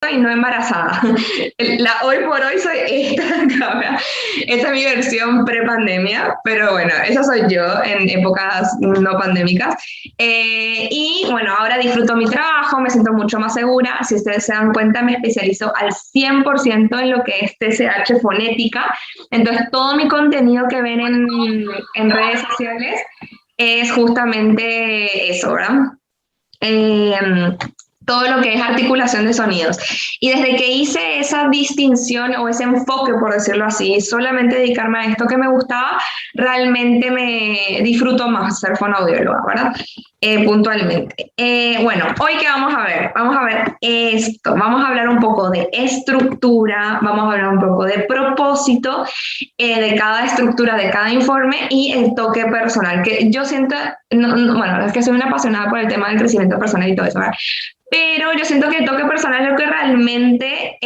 y no embarazada. Hoy por hoy soy esta cabra. Esta es mi versión pre-pandemia, pero bueno, esa soy yo en épocas no pandémicas. Y bueno, ahora disfruto mi trabajo, me siento mucho más segura. Si ustedes se dan cuenta, me especializo al 100% en lo que es TCH fonética. Entonces, todo mi contenido que ven en redes sociales es justamente eso, ¿verdad? Eh, todo lo que es articulación de sonidos. Y desde que hice esa distinción o ese enfoque, por decirlo así, solamente dedicarme a esto que me gustaba, realmente me disfruto más ser fonoaudióloga, ¿verdad? Puntualmente. Bueno, hoy qué vamos a ver? Vamos a ver esto, vamos a hablar un poco de estructura, vamos a hablar un poco de propósito de cada estructura, de cada informe y el toque personal, que yo siento, bueno, es que soy una apasionada por el tema del crecimiento personal y todo eso, ¿verdad? Pero yo siento que el toque personal es lo que realmente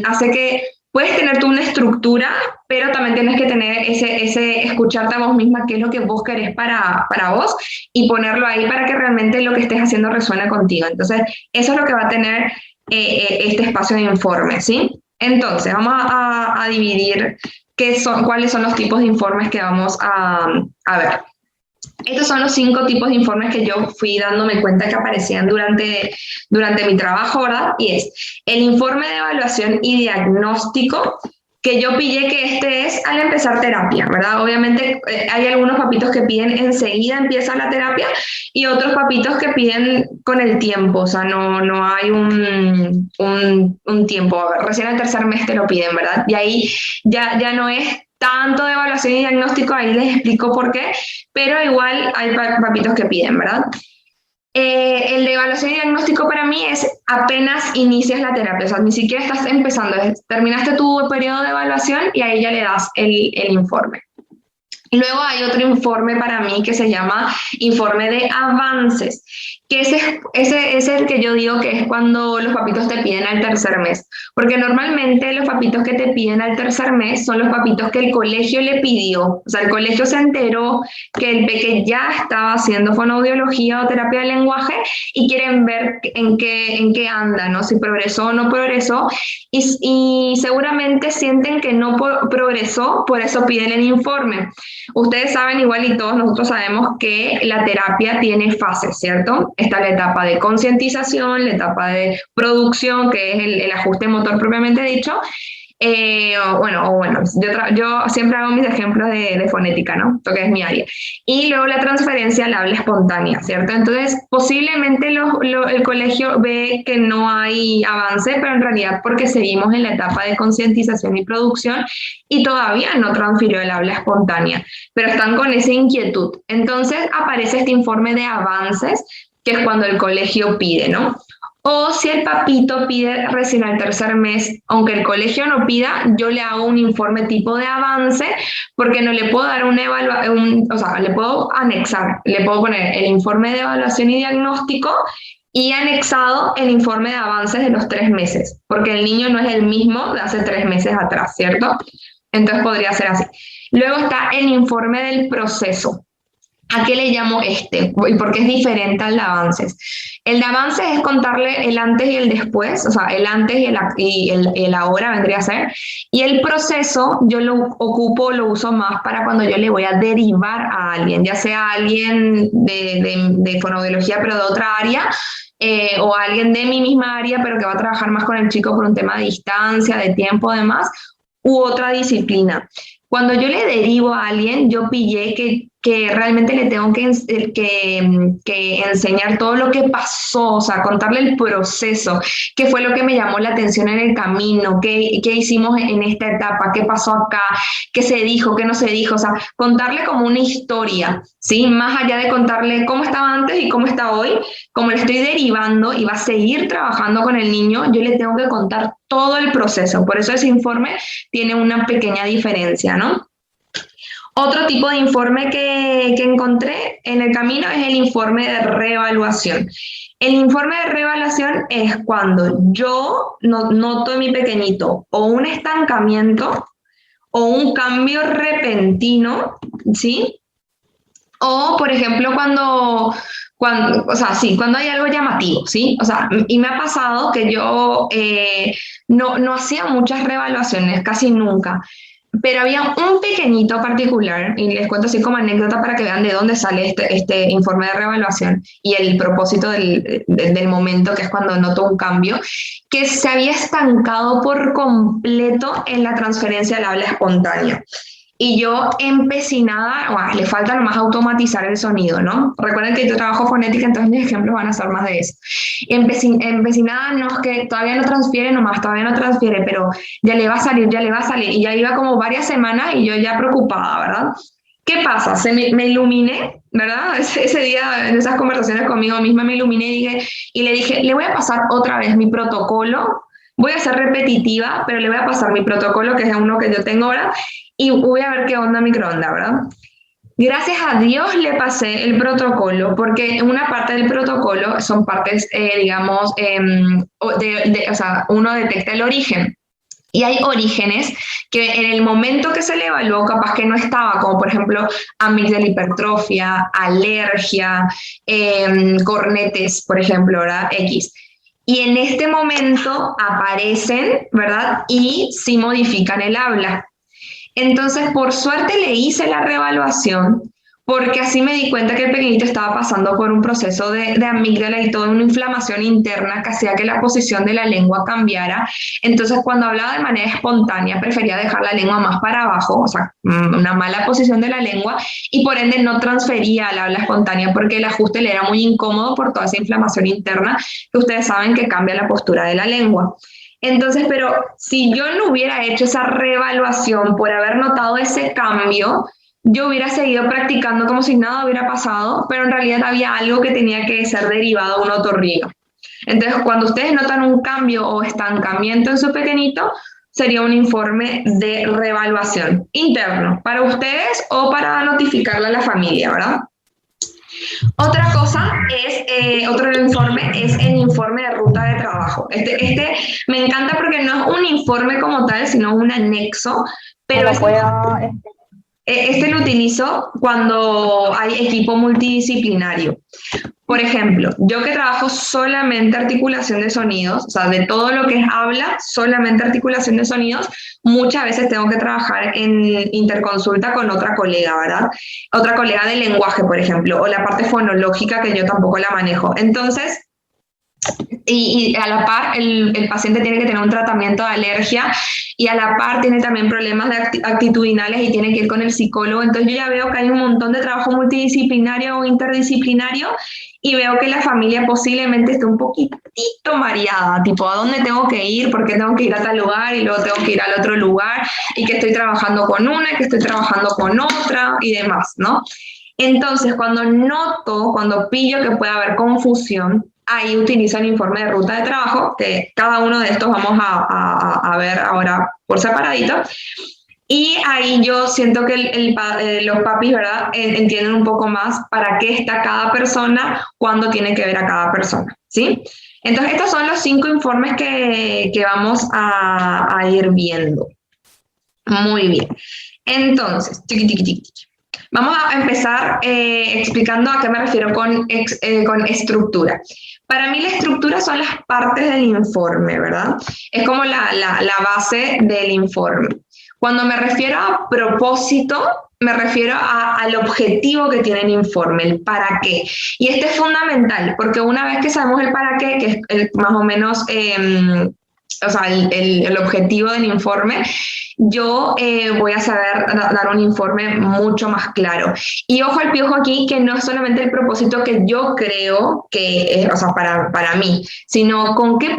hace que puedes tener tú una estructura, pero también tienes que tener ese escucharte a vos misma, qué es lo que vos querés para vos, y ponerlo ahí para que realmente lo que estés haciendo resuene contigo. Entonces, eso es lo que va a tener este espacio de informe, ¿sí? Entonces, vamos a dividir cuáles son los tipos de informes que vamos a ver. Estos son los 5 tipos de informes que yo fui dándome cuenta que aparecían durante mi trabajo, ¿verdad? Y es el informe de evaluación y diagnóstico, que yo pillé que este es al empezar terapia, ¿verdad? Obviamente hay algunos papitos que piden enseguida empieza la terapia y otros papitos que piden con el tiempo, o sea, no hay un tiempo, recién el tercer mes te lo piden, ¿verdad? Y ahí ya no es tanto de evaluación y diagnóstico, ahí les explico por qué, pero igual hay papitos que piden, ¿verdad? El de evaluación y diagnóstico para mí es apenas inicias la terapia, o sea, ni siquiera estás empezando, terminaste tu periodo de evaluación y ahí ya le das el informe. Luego hay otro informe para mí que se llama informe de avances, que ese es el que yo digo que es cuando los papitos te piden al tercer mes, porque normalmente los papitos que te piden al tercer mes son los papitos que el colegio le pidió, o sea, el colegio se enteró que el peque ya estaba haciendo fonoaudiología o terapia de lenguaje y quieren ver en qué anda, ¿no? Si progresó o no progresó, y seguramente sienten que no progresó, por eso piden el informe. Ustedes saben igual y todos nosotros sabemos que la terapia tiene fases, ¿cierto? Está la etapa de concientización, la etapa de producción, que es el ajuste motor propiamente dicho. Yo siempre hago mis ejemplos de fonética, ¿no? Esto que es mi área. Y luego la transferencia al habla espontánea, ¿cierto? Entonces, posiblemente el colegio ve que no hay avance, pero en realidad porque seguimos en la etapa de concientización y producción y todavía no transfirió el habla espontánea, pero están con esa inquietud. Entonces, aparece este informe de avances, que es cuando el colegio pide, ¿no? O si el papito pide recién al tercer mes, aunque el colegio no pida, yo le hago un informe tipo de avance, porque no le puedo dar o sea, le puedo anexar, le puedo poner el informe de evaluación y diagnóstico y anexado el informe de avances de los 3 meses, porque el niño no es el mismo de hace 3 meses atrás, ¿cierto? Entonces podría ser así. Luego está el informe del proceso. ¿A qué le llamo este? ¿Y por qué es diferente al de avances? El de avances es contarle el antes y el después, o sea, el antes y el ahora vendría a ser. Y el proceso yo lo uso más para cuando yo le voy a derivar a alguien, ya sea alguien de fonoaudiología pero de otra área, o alguien de mi misma área pero que va a trabajar más con el chico por un tema de distancia, de tiempo, demás, u otra disciplina. Cuando yo le derivo a alguien, yo pillé que realmente le tengo que enseñar todo lo que pasó, o sea, contarle el proceso, qué fue lo que me llamó la atención en el camino, qué hicimos en esta etapa, qué pasó acá, qué se dijo, qué no se dijo, o sea, contarle como una historia, ¿sí? Más allá de contarle cómo estaba antes y cómo está hoy, como le estoy derivando y va a seguir trabajando con el niño, yo le tengo que contar todo el proceso. Por eso ese informe tiene una pequeña diferencia, ¿no? Otro tipo de informe que encontré en el camino es el informe de reevaluación. El informe de reevaluación es cuando yo noto en mi pequeñito o un estancamiento o un cambio repentino, ¿sí? O, por ejemplo, o sea, sí, cuando hay algo llamativo, ¿sí? O sea, y me ha pasado que yo no hacía muchas revaluaciones, casi nunca, pero había un pequeñito particular, y les cuento así como anécdota para que vean de dónde sale este informe de revaluación y el propósito del momento, que es cuando noto un cambio, que se había estancado por completo en la transferencia al habla espontánea. Y yo empecinada, bueno, le falta nomás automatizar el sonido, ¿no? Recuerden que yo trabajo fonética, entonces mis ejemplos van a ser más de eso. Empecinada, no, es que todavía no transfiere, nomás todavía no transfiere, pero ya le va a salir, ya le va a salir. Y ya iba como varias semanas y yo ya preocupada, ¿verdad? ¿Qué pasa? Me iluminé, ¿verdad? Ese día, en esas conversaciones conmigo misma, me iluminé y le dije, le voy a pasar otra vez mi protocolo. Voy a ser repetitiva, pero le voy a pasar mi protocolo, que es uno que yo tengo ahora, y voy a ver qué onda microondas, ¿verdad? Gracias a Dios le pasé el protocolo, porque una parte del protocolo son partes, digamos, o sea, uno detecta el origen. Y hay orígenes que en el momento que se le evaluó capaz que no estaba, como por ejemplo amígdala hipertrofia, alergia, cornetes, por ejemplo, ¿verdad? X. Y en este momento aparecen, ¿verdad? Y sí modifican el habla. Entonces, por suerte le hice la reevaluación porque así me di cuenta que el pequeñito estaba pasando por un proceso de amígdala y toda una inflamación interna que hacía que la posición de la lengua cambiara. Entonces, cuando hablaba de manera espontánea, prefería dejar la lengua más para abajo, o sea, una mala posición de la lengua, y por ende no transfería al habla espontánea porque el ajuste le era muy incómodo por toda esa inflamación interna que ustedes saben que cambia la postura de la lengua. Entonces, pero si yo no hubiera hecho esa reevaluación por haber notado ese cambio, yo hubiera seguido practicando como si nada hubiera pasado, pero en realidad había algo que tenía que ser derivado de un otorrino. Entonces, cuando ustedes notan un cambio o estancamiento en su pequeñito, sería un informe de reevaluación interno para ustedes o para notificarle a la familia, ¿verdad? Otra cosa es, otro informe es el informe de ruta de trabajo. Este me encanta porque no es un informe como tal, sino un anexo, pero este lo utilizo cuando hay equipo multidisciplinario. Por ejemplo, yo que trabajo solamente articulación de sonidos, o sea, de todo lo que es habla, solamente articulación de sonidos, muchas veces tengo que trabajar en interconsulta con otra colega, ¿verdad? Otra colega de lenguaje, por ejemplo, o la parte fonológica que yo tampoco la manejo. Entonces, y a la par el paciente tiene que tener un tratamiento de alergia y a la par tiene también problemas de actitudinales y tiene que ir con el psicólogo. Entonces yo ya veo que hay un montón de trabajo multidisciplinario o interdisciplinario y veo que la familia posiblemente esté un poquitito mareada, tipo a dónde tengo que ir, por qué tengo que ir a tal lugar y luego tengo que ir al otro lugar y que estoy trabajando con una, que estoy trabajando con otra y demás, ¿no? Entonces, cuando pillo que puede haber confusión, ahí utilizo el informe de ruta de trabajo, que cada uno de estos vamos a ver ahora por separadito. Y ahí yo siento que los papis, ¿verdad?, entienden un poco más para qué está cada persona, cuándo tiene que ver a cada persona, ¿sí? Entonces, estos son los 5 informes que vamos a ir viendo. Muy bien. Entonces, vamos a empezar explicando a qué me refiero con estructura. Para mí la estructura son las partes del informe, ¿verdad? Es como la base del informe. Cuando me refiero a propósito, me refiero al objetivo que tiene el informe, el para qué. Y este es fundamental, porque una vez que sabemos el para qué, que es más o menos o sea, el objetivo del informe, yo voy a saber dar un informe mucho más claro. Y ojo al piojo aquí, que no es solamente el propósito que yo creo que es, o sea, para mí, sino con qué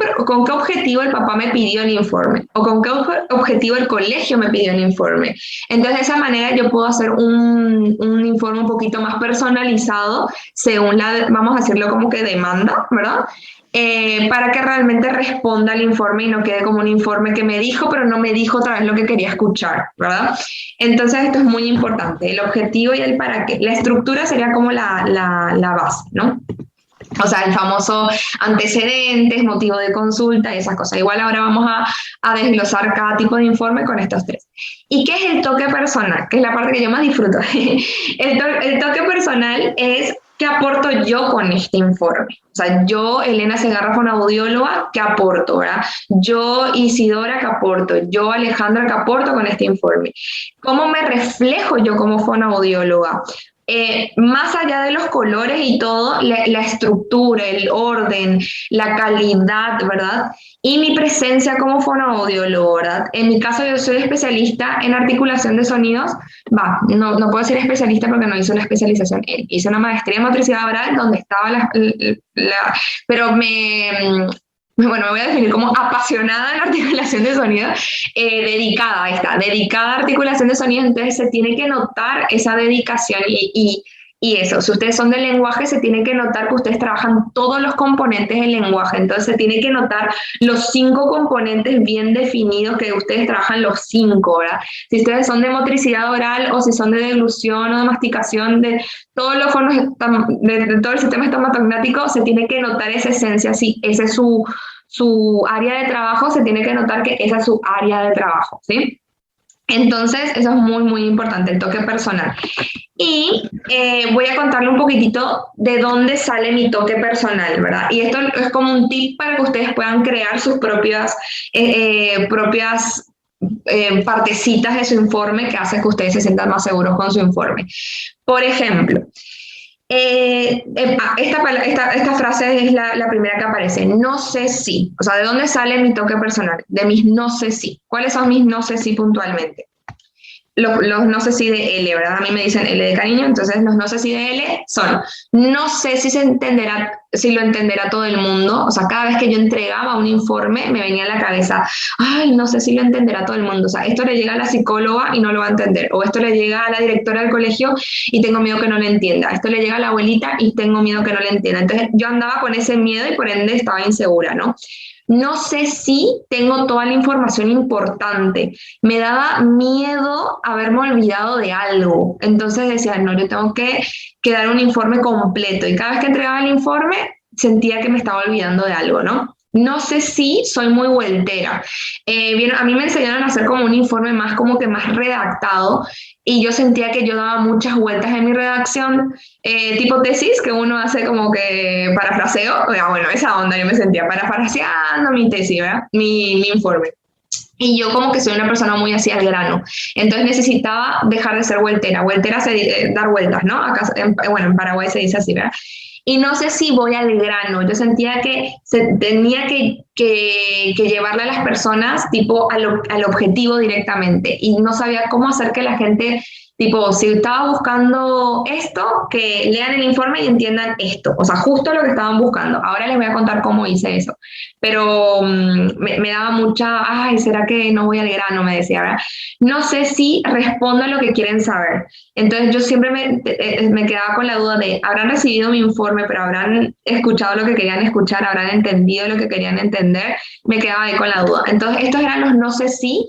objetivo el papá me pidió el informe o con qué objetivo el colegio me pidió el informe. Entonces, de esa manera yo puedo hacer un informe un poquito más personalizado según vamos a decirlo como que demanda, ¿verdad? Para que realmente responda al informe y no quede como un informe que me dijo, pero no me dijo otra vez lo que quería escuchar, ¿verdad? Entonces esto es muy importante, el objetivo y el para qué. La estructura sería como la base, ¿no? O sea, el famoso antecedentes, motivo de consulta y esas cosas. Igual ahora vamos a desglosar cada tipo de informe con estos tres. ¿Y qué es el toque personal? Que es la parte que yo más disfruto. El toque personal es qué aporto yo con este informe. O sea, yo, Elena Segarra, fonoaudióloga, ¿qué aporto? ¿Verdad? Yo, Isidora, ¿qué aporto? Yo, Alejandra, ¿qué aporto con este informe? ¿Cómo me reflejo yo como fonoaudióloga? Más allá de los colores y todo, la estructura, el orden, la calidad, ¿verdad? Y mi presencia como fonoaudiólogo, ¿verdad? En mi caso yo soy especialista en articulación de sonidos, no puedo ser especialista porque no hice la especialización, hice una maestría en motricidad oral donde estaba pero bueno, me voy a definir como apasionada en articulación de sonido, dedicada, ahí está, dedicada a articulación de sonido, entonces se tiene que notar esa dedicación y eso, si ustedes son del lenguaje, se tiene que notar que ustedes trabajan todos los componentes del lenguaje, entonces se tiene que notar los 5 componentes bien definidos, que ustedes trabajan los 5, ¿verdad? Si ustedes son de motricidad oral o si son de deglución o de masticación, de todos los fonos, de todo el sistema estomatognático, se tiene que notar esa esencia, sí, ese es su área de trabajo, se tiene que notar que esa es su área de trabajo, ¿sí? Entonces, eso es muy, muy importante, el toque personal. Y voy a contarle un poquitito de dónde sale mi toque personal, ¿verdad? Y esto es como un tip para que ustedes puedan crear sus propias partecitas de su informe que hace que ustedes se sientan más seguros con su informe. Por ejemplo, esta frase es la primera que aparece, no sé si, o sea, ¿de dónde sale mi toque personal? De mis no sé si. ¿Cuáles son mis no sé si puntualmente? Los no sé si de L, ¿verdad? A mí me dicen L de cariño, entonces los no sé si de L son, no sé si se entenderá, si lo entenderá todo el mundo, o sea, cada vez que yo entregaba un informe me venía a la cabeza, ay, no sé si lo entenderá todo el mundo, o sea, esto le llega a la psicóloga y no lo va a entender, o esto le llega a la directora del colegio y tengo miedo que no lo entienda, esto le llega a la abuelita y tengo miedo que no lo entienda, entonces yo andaba con ese miedo y por ende estaba insegura, ¿no? No sé si tengo toda la información importante. Me daba miedo haberme olvidado de algo. Entonces decía, no, yo tengo que dar un informe completo. Y cada vez que entregaba el informe, sentía que me estaba olvidando de algo, ¿no? No sé si soy muy vueltera. Bien, a mí me enseñaron a hacer como un informe más como que más redactado y yo sentía que yo daba muchas vueltas en mi redacción, tipo tesis, que uno hace como que parafraseo. Bueno, esa onda yo me sentía parafraseando mi tesis, ¿verdad? Mi informe. Y yo como que soy una persona muy así al grano. Entonces necesitaba dejar de ser vueltera. Vueltera se dar vueltas, ¿no? Acá, bueno, en Paraguay se dice así, ¿verdad? Y no sé si voy al grano. Yo sentía que tenía que llevarle a las personas tipo al objetivo directamente. Y no sabía cómo hacer que la gente, tipo, si estaba buscando esto, que lean el informe y entiendan esto. O sea, justo lo que estaban buscando. Ahora les voy a contar cómo hice eso. Pero me daba mucha, ay, ¿será que no voy al grano? Me decía, ¿verdad? No sé si respondo a lo que quieren saber. Entonces yo siempre me quedaba con la duda de, ¿habrán recibido mi informe, pero habrán escuchado lo que querían escuchar, habrán entendido lo que querían entender? Me quedaba ahí con la duda. Entonces estos eran los no sé si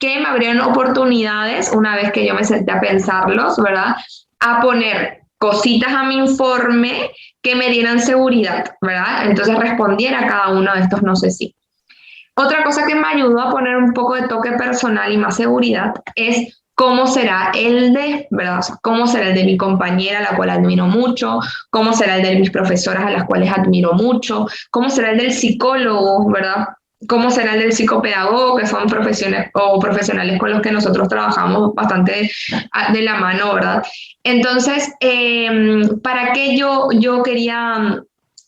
que me abrieron oportunidades una vez que yo me senté a pensarlos, ¿verdad? A poner cositas a mi informe que me dieran seguridad, ¿verdad? Entonces respondiera a cada uno de estos no sé si. Otra cosa que me ayudó a poner un poco de toque personal y más seguridad es cómo será el de, ¿verdad? O sea, cómo será el de mi compañera, a la cual admiro mucho, cómo será el de mis profesoras, a las cuales admiro mucho, cómo será el del psicólogo, ¿verdad? Cómo será el del psicopedagogo, que son profesiones o profesionales con los que nosotros trabajamos bastante de la mano, ¿verdad? Entonces, ¿para qué yo quería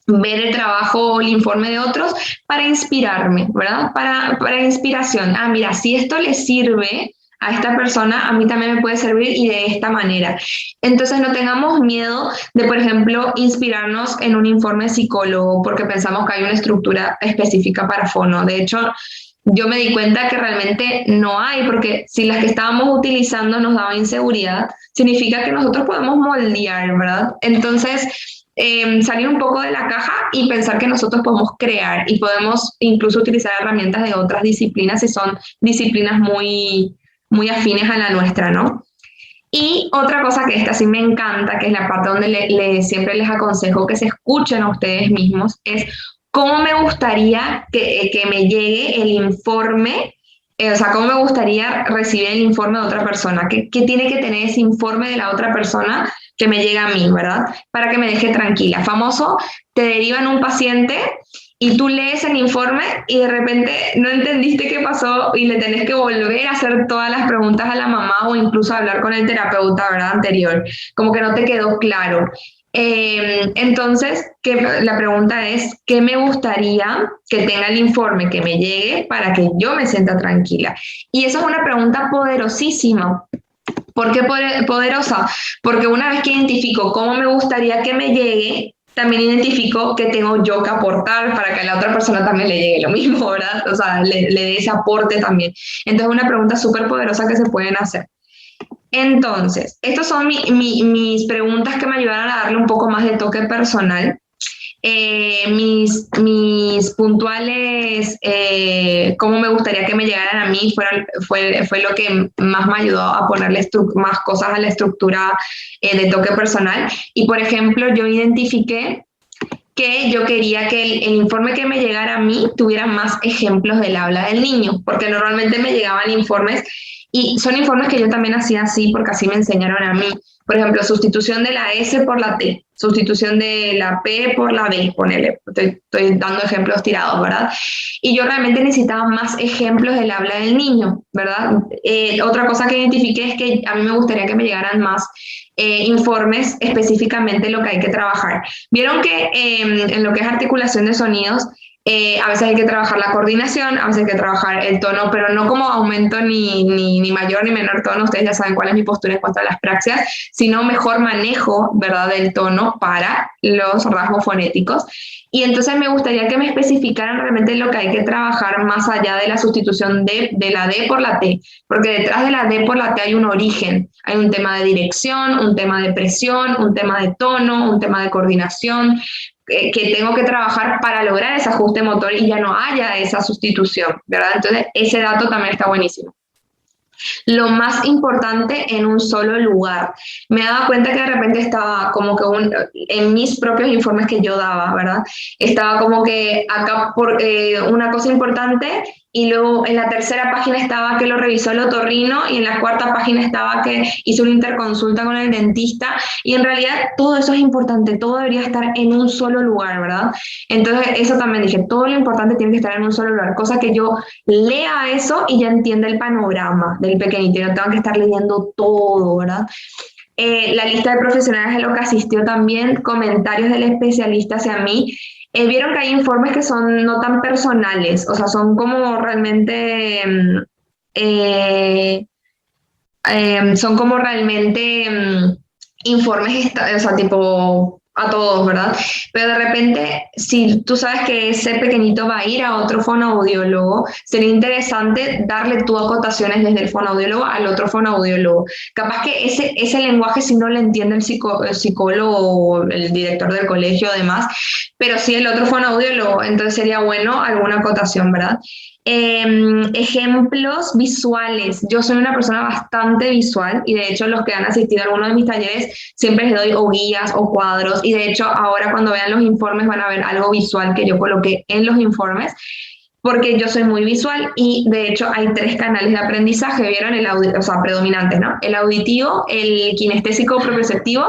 ver el trabajo o el informe de otros? Para inspirarme, ¿verdad? Para inspiración. Ah, mira, si esto le sirve a esta persona, a mí también me puede servir y de esta manera. Entonces no tengamos miedo de, por ejemplo, inspirarnos en un informe psicólogo porque pensamos que hay una estructura específica para fono. De hecho, yo me di cuenta que realmente no hay, porque si las que estábamos utilizando nos daba inseguridad, significa que nosotros podemos moldear, ¿verdad? Entonces, salir un poco de la caja y pensar que nosotros podemos crear y podemos incluso utilizar herramientas de otras disciplinas si son disciplinas muy afines a la nuestra, ¿no? Y otra cosa que esta sí me encanta, que es la parte donde siempre les aconsejo que se escuchen a ustedes mismos, es cómo me gustaría que me llegue el informe, o sea, cómo me gustaría recibir el informe de otra persona, qué tiene que tener ese informe de la otra persona que me llega a mí, ¿verdad? Para que me deje tranquila. Famoso, te derivan un paciente y tú lees el informe y de repente no entendiste qué pasó y le tenés que volver a hacer todas las preguntas a la mamá o incluso hablar con el terapeuta, ¿verdad? Anterior, como que no te quedó claro. Entonces, la pregunta es, ¿qué me gustaría que tenga el informe que me llegue para que yo me sienta tranquila? Y eso es una pregunta poderosísima. ¿Por qué poderosa? Porque una vez que identifico cómo me gustaría que me llegue, también identifico qué tengo yo que aportar para que a la otra persona también le llegue lo mismo, ¿verdad? O sea, le dé ese aporte también. Entonces, una pregunta súper poderosa que se pueden hacer. Entonces, estas son mis preguntas que me ayudaron a darle un poco más de toque personal. Mis puntuales, cómo me gustaría que me llegaran a mí, fue lo que más me ayudó a ponerle más cosas a la estructura de toque personal. Y, por ejemplo, yo identifiqué que yo quería que el informe que me llegara a mí tuviera más ejemplos del habla del niño, porque normalmente me llegaban informes y son informes que yo también hacía así porque así me enseñaron a mí. Por ejemplo, sustitución de la S por la T, sustitución de la P por la D, ponele. Estoy dando ejemplos tirados, ¿verdad? Y yo realmente necesitaba más ejemplos del habla del niño, ¿verdad? Otra cosa que identifiqué es que a mí me gustaría que me llegaran más informes específicamente lo que hay que trabajar. Vieron que en lo que es articulación de sonidos, a veces hay que trabajar la coordinación, a veces hay que trabajar el tono, pero no como aumento ni mayor ni menor tono, ustedes ya saben cuál es mi postura en cuanto a las praxias, sino mejor manejo, ¿verdad?, del tono para los rasgos fonéticos. Y entonces me gustaría que me especificaran realmente lo que hay que trabajar más allá de la sustitución de la D por la T, porque detrás de la D por la T hay un origen, hay un tema de dirección, un tema de presión, un tema de tono, un tema de coordinación, que tengo que trabajar para lograr ese ajuste motor y ya no haya esa sustitución, ¿verdad? Entonces, ese dato también está buenísimo. Lo más importante en un solo lugar. Me daba cuenta que de repente estaba como que en mis propios informes que yo daba, ¿verdad? Estaba como que acá por una cosa importante y luego en la tercera página estaba que lo revisó el otorrino y en la cuarta página estaba que hizo una interconsulta con el dentista y en realidad todo eso es importante, todo debería estar en un solo lugar, ¿verdad? Entonces eso también dije, todo lo importante tiene que estar en un solo lugar, cosa que yo lea eso y ya entienda el panorama del pequeñito y no tengo que estar leyendo todo, ¿verdad? La lista de profesionales a lo que asistió también, comentarios del especialista hacia mí. Vieron que hay informes que son no tan personales, o sea, son como realmente, son como realmente informes, o sea, tipo a todos, ¿verdad? Pero de repente, si tú sabes que ese pequeñito va a ir a otro fonoaudiólogo, sería interesante darle tú acotaciones desde el fonoaudiólogo al otro fonoaudiólogo. Capaz que ese lenguaje si no lo entiende el psicólogo o el director del colegio, además, pero sí el otro fonoaudiólogo, entonces sería bueno alguna acotación, ¿verdad? Ejemplos visuales. Yo soy una persona bastante visual y de hecho los que han asistido a alguno de mis talleres siempre les doy o guías o cuadros y de hecho ahora cuando vean los informes van a ver algo visual que yo coloqué en los informes porque yo soy muy visual y de hecho hay 3 canales de aprendizaje, ¿vieron? O sea, predominantes, ¿no? El auditivo, el kinestésico propioceptivo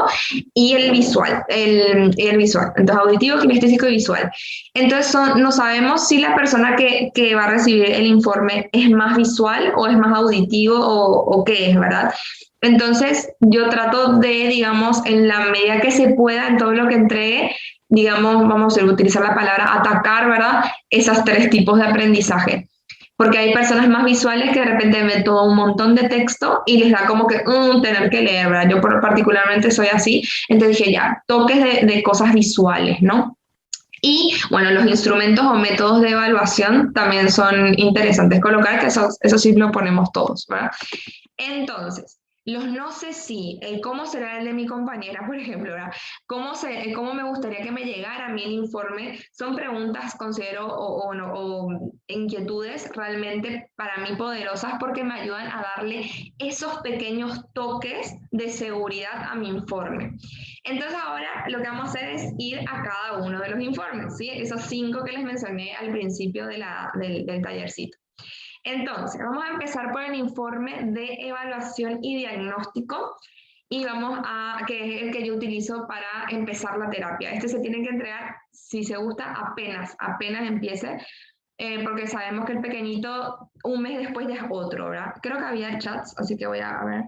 y el visual, el visual. Entonces, auditivo, kinestésico y visual. Entonces, no sabemos si la persona que va a recibir el informe es más visual o es más auditivo o qué es, ¿verdad? Entonces, yo trato de, digamos, en la medida que se pueda, en todo lo que entregue, digamos, vamos a utilizar la palabra atacar, ¿verdad? Esos 3 tipos de aprendizaje. Porque hay personas más visuales que de repente ven todo un montón de texto y les da como que tener que leer, ¿verdad? Yo particularmente soy así, entonces dije ya, toques de cosas visuales, ¿no? Y bueno, los instrumentos o métodos de evaluación también son interesantes colocar, que eso sí lo ponemos todos, ¿verdad? Entonces, Los no sé si, el cómo será el de mi compañera, por ejemplo, ¿verdad? El cómo me gustaría que me llegara a mí el informe, son preguntas, considero, o inquietudes realmente para mí poderosas porque me ayudan a darle esos pequeños toques de seguridad a mi informe. Entonces ahora lo que vamos a hacer es ir a cada uno de los informes, ¿sí? Esos 5 que les mencioné al principio del tallercito. Entonces, vamos a empezar por el informe de evaluación y diagnóstico y que es el que yo utilizo para empezar la terapia. Este se tiene que entregar, si se gusta, apenas empiece, porque sabemos que el pequeñito un mes después ya es otro, ¿verdad? Creo que había chats, así que voy a ver.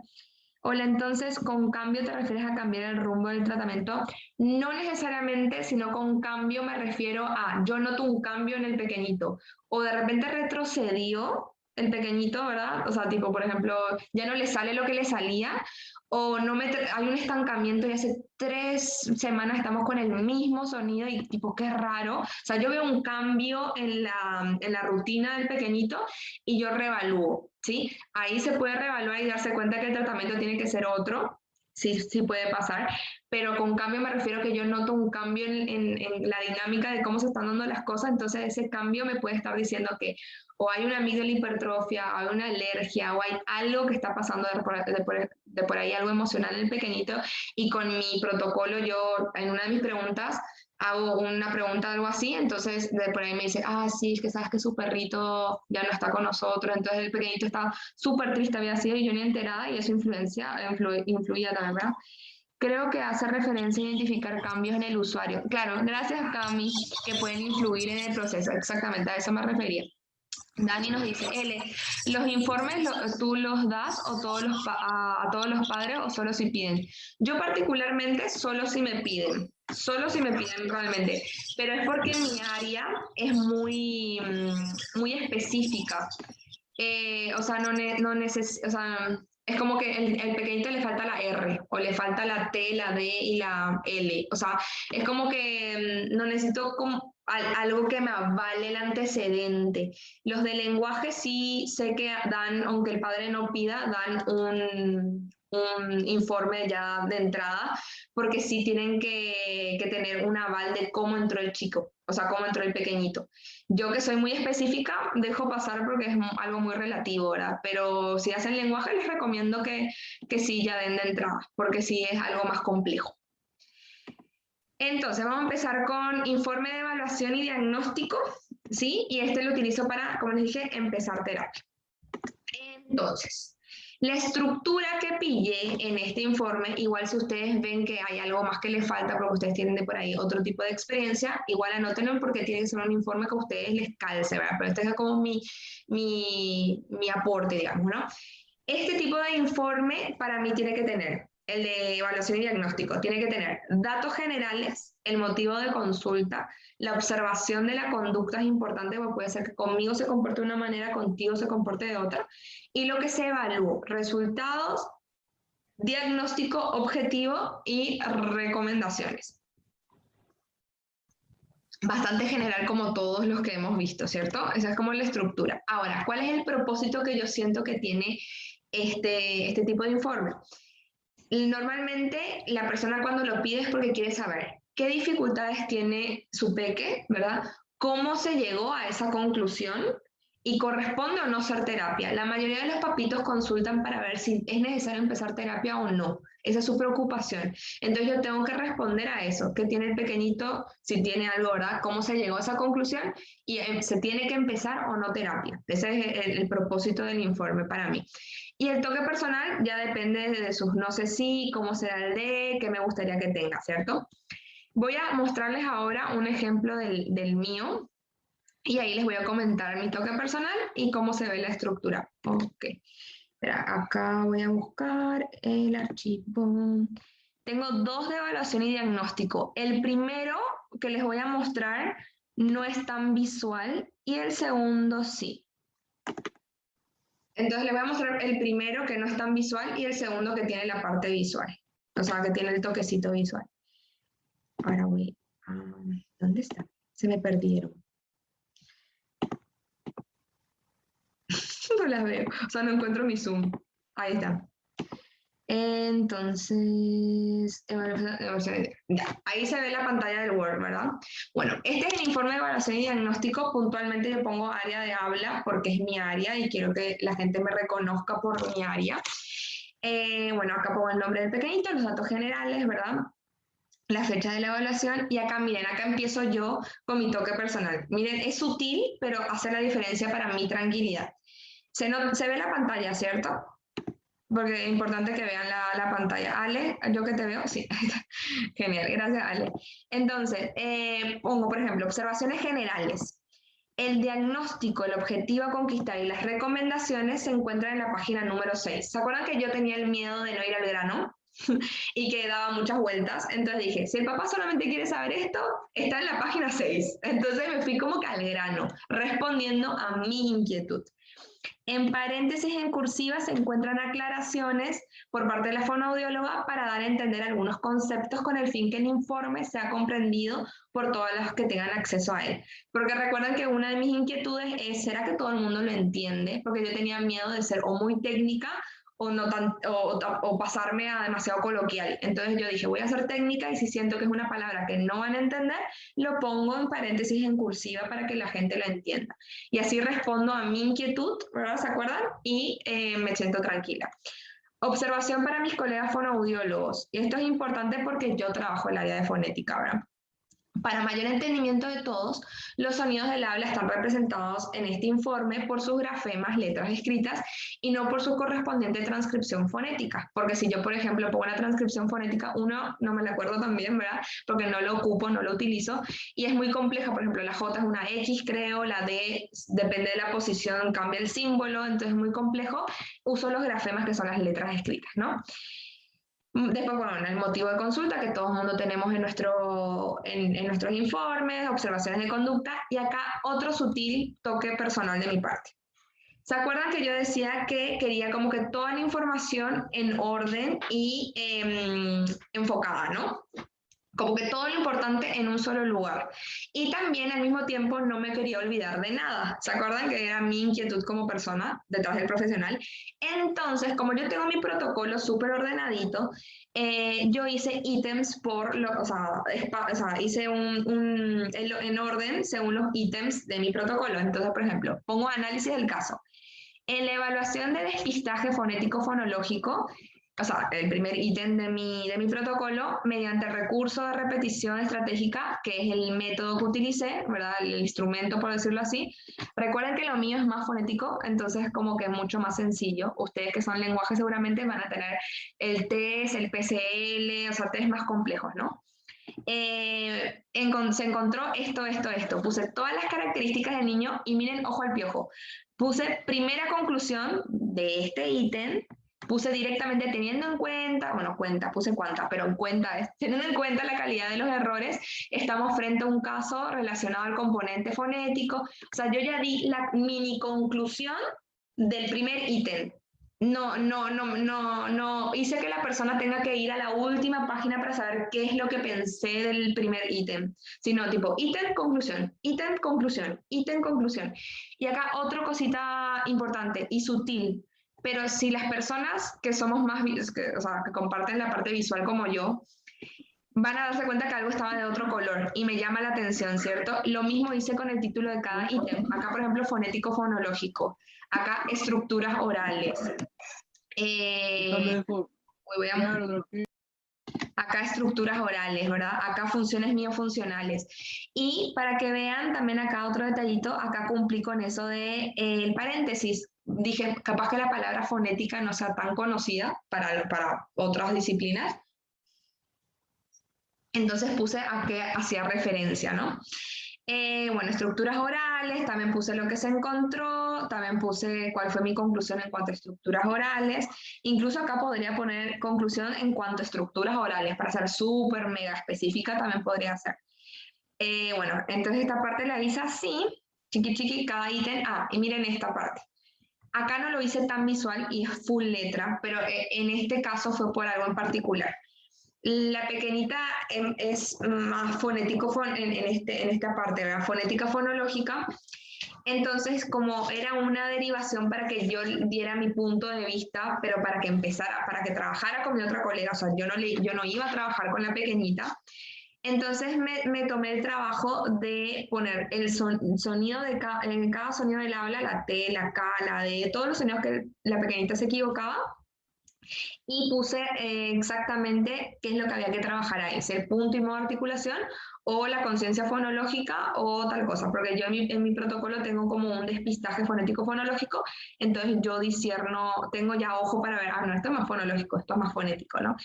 Hola, entonces, ¿con cambio te refieres a cambiar el rumbo del tratamiento? No necesariamente, sino con cambio me refiero a, yo noto un cambio en el pequeñito, o de repente retrocedió el pequeñito, ¿verdad? O sea, tipo, por ejemplo, ya no le sale lo que le salía, o no hay un estancamiento y hace 3 semanas estamos con el mismo sonido y tipo, qué raro. O sea, yo veo un cambio en la rutina del pequeñito y yo revalúo, ¿sí? Ahí se puede reevaluar y darse cuenta que el tratamiento tiene que ser otro, sí, sí puede pasar, pero con cambio me refiero que yo noto un cambio en la dinámica de cómo se están dando las cosas, entonces ese cambio me puede estar diciendo que o hay una amígdala hipertrofia, o hay una alergia, o hay algo que está pasando de por ahí, algo emocional en el pequeñito, y con mi protocolo yo, en una de mis preguntas, hago una pregunta, algo así, entonces de por ahí me dice, ah, sí, es que sabes que su perrito ya no está con nosotros, entonces el pequeñito está súper triste, había sido y yo ni enterada y eso influía también, ¿verdad? Creo que hace referencia a identificar cambios en el usuario. Claro, gracias Cami, que pueden influir en el proceso, exactamente, a eso me refería. Dani nos dice, L, ¿los informes tú los das o a todos los padres o solo si piden? Yo particularmente solo si me piden realmente, pero es porque mi área es muy específica. O sea, o sea, es como que el pequeñito le falta la R, o le falta la T, la D y la L. O sea, es como que no necesito como algo que me avale el antecedente. Los de lenguaje sí sé que dan, aunque el padre no pida, dan un informe ya de entrada, porque sí tienen que tener un aval de cómo entró el chico, o sea, cómo entró el pequeñito. Yo que soy muy específica, dejo pasar porque es algo muy relativo, ¿verdad? Pero si hacen lenguaje, les recomiendo que sí ya den de entrada, porque sí es algo más complejo. Entonces, vamos a empezar con informe de evaluación y diagnóstico, ¿sí? Y este lo utilizo para, como les dije, empezar terapia. Entonces, la estructura que pillé en este informe, igual si ustedes ven que hay algo más que les falta porque ustedes tienen de por ahí otro tipo de experiencia, igual anótenlo porque tiene que ser un informe que a ustedes les calce, ¿verdad? Pero este es como mi aporte, digamos, ¿no? Este tipo de informe para mí tiene que tener, el de evaluación y diagnóstico, tiene que tener datos generales, el motivo de consulta, la observación de la conducta es importante porque puede ser que conmigo se comporte de una manera, contigo se comporte de otra, y lo que se evalúa, resultados, diagnóstico objetivo y recomendaciones. Bastante general como todos los que hemos visto, ¿cierto? Esa es como la estructura. Ahora, ¿cuál es el propósito que yo siento que tiene este tipo de informe? Normalmente la persona cuando lo pide es porque quiere saber qué dificultades tiene su peque, ¿verdad? ¿Cómo se llegó a esa conclusión? ¿Y corresponde o no ser terapia? La mayoría de los papitos consultan para ver si es necesario empezar terapia o no. Esa es su preocupación. Entonces yo tengo que responder a eso. ¿Qué tiene el pequeñito? Si tiene algo, ¿verdad? ¿Cómo se llegó a esa conclusión? Y se tiene que empezar o no terapia. Ese es el propósito del informe para mí. Y el toque personal ya depende de sus no sé si, cómo será el de, qué me gustaría que tenga, ¿cierto? Voy a mostrarles ahora un ejemplo del mío y ahí les voy a comentar mi toque personal y cómo se ve la estructura. Ok, espera, acá voy a buscar el archivo. Tengo 2 de evaluación y diagnóstico. El primero que les voy a mostrar no es tan visual y el segundo sí. Entonces les voy a mostrar el primero que no es tan visual y el segundo que tiene la parte visual. O sea, que tiene el toquecito visual. Ahora voy a... ¿Dónde está? Se me perdieron. No las veo. O sea, no encuentro mi Zoom. Ahí está. Entonces, ya, ahí se ve la pantalla del Word, ¿verdad? Bueno, este es el informe de evaluación y diagnóstico. Puntualmente yo pongo área de habla porque es mi área y quiero que la gente me reconozca por mi área. Bueno, acá pongo el nombre del pequeñito, los datos generales, ¿verdad? La fecha de la evaluación y acá, miren, acá empiezo yo con mi toque personal. Miren, es sutil, pero hace la diferencia para mi tranquilidad. Se ve la pantalla, ¿cierto? Porque es importante que vean la pantalla. Ale, yo que te veo, sí. Genial, gracias Ale. Entonces, pongo, por ejemplo, observaciones generales. El diagnóstico, el objetivo a conquistar y las recomendaciones se encuentran en la página número 6. ¿Se acuerdan que yo tenía el miedo de no ir al grano? Y que daba muchas vueltas. Entonces dije, si el papá solamente quiere saber esto, está en la página 6. Entonces me fui como que al grano, respondiendo a mi inquietud. En paréntesis en cursiva se encuentran aclaraciones por parte de la fonoaudióloga para dar a entender algunos conceptos con el fin que el informe sea comprendido por todas las que tengan acceso a él. Porque recuerden que una de mis inquietudes es, ¿será que todo el mundo lo entiende? Porque yo tenía miedo de ser o muy técnica o, no tan, o pasarme a demasiado coloquial. Entonces yo dije, voy a ser técnica y si siento que es una palabra que no van a entender, lo pongo en paréntesis en cursiva para que la gente lo entienda. Y así respondo a mi inquietud, ¿verdad? ¿Se acuerdan? Y me siento tranquila. Observación para mis colegas fonoaudiólogos. Y esto es importante porque yo trabajo en el área de fonética, ¿verdad? Para mayor entendimiento de todos, los sonidos del habla están representados en este informe por sus grafemas, letras escritas, y no por su correspondiente transcripción fonética. Porque si yo, por ejemplo, pongo una transcripción fonética, uno, no me la acuerdo también, ¿verdad? Porque no lo ocupo, no lo utilizo, y es muy compleja. Por ejemplo, la J es una X, creo, la D, depende de la posición, cambia el símbolo, entonces es muy complejo. Uso los grafemas, que son las letras escritas, ¿no? Después, bueno, el motivo de consulta que todo el mundo tenemos en nuestros informes, observaciones de conducta, y acá otro sutil toque personal de mi parte. ¿Se acuerdan que yo decía que quería como que toda la información en orden y enfocada, ¿no? Como que todo lo importante en un solo lugar. Y también al mismo tiempo no me quería olvidar de nada. ¿Se acuerdan que era mi inquietud como persona detrás del profesional? Entonces, como yo tengo mi protocolo súper ordenadito, yo hice ítems hice en orden según los ítems de mi protocolo. Entonces, por ejemplo, pongo análisis del caso. En la evaluación de despistaje fonético-fonológico, o sea, el primer ítem de mi protocolo, mediante recurso de repetición estratégica, que es el método que utilicé, ¿verdad? El instrumento, por decirlo así. Recuerden que lo mío es más fonético, entonces como que es mucho más sencillo. Ustedes que son lenguajes seguramente van a tener el TES, el PCL, o sea, test más complejos, ¿no? Se encontró esto. Puse todas las características del niño y miren, ojo al piojo. Puse primera conclusión de este ítem, puse directamente teniendo en cuenta, bueno, puse cuenta, pero en cuenta, teniendo en cuenta la calidad de los errores, estamos frente a un caso relacionado al componente fonético. O sea, yo ya di la mini conclusión del primer ítem. No hice que la persona tenga que ir a la última página para saber qué es lo que pensé del primer ítem, sino tipo ítem, conclusión, ítem, conclusión, ítem, conclusión. Y acá otra cosita importante y sutil, pero si las personas que somos más, o sea, que comparten la parte visual como yo, van a darse cuenta que algo estaba de otro color y me llama la atención, ¿cierto? Lo mismo hice con el título de cada ítem. Acá, por ejemplo, fonético-fonológico. Acá, estructuras orales. Acá estructuras orales, ¿verdad? Acá funciones miofuncionales. Y para que vean también acá otro detallito, acá cumplí con eso de el paréntesis. Dije, capaz que la palabra fonética no sea tan conocida para otras disciplinas. Entonces puse a qué hacía referencia, ¿no? Bueno, estructuras orales, también puse lo que se encontró, también puse cuál fue mi conclusión en cuanto a estructuras orales, incluso acá podría poner conclusión en cuanto a estructuras orales, para ser súper mega específica también podría ser. Bueno, entonces esta parte la hice así, chiqui, cada ítem, y miren esta parte. Acá no lo hice tan visual y es full letra, pero en este caso fue por algo en particular. La pequeñita es más fonético en esta parte, ¿verdad? Fonética fonológica. Entonces, como era una derivación para que yo diera mi punto de vista, pero para que empezara, para que trabajara con mi otra colega, o sea, yo no iba a trabajar con la pequeñita, entonces me tomé el trabajo de poner el sonido en cada sonido del habla, la T, la K, la D, todos los sonidos que la pequeñita se equivocaba, y puse exactamente qué es lo que había que trabajar ahí, si el punto y modo de articulación o la conciencia fonológica o tal cosa, porque yo en mi protocolo tengo como un despistaje fonético fonológico, entonces yo discierno, tengo ya ojo para ver, ah, no, esto es más fonológico, esto es más fonético, ¿no?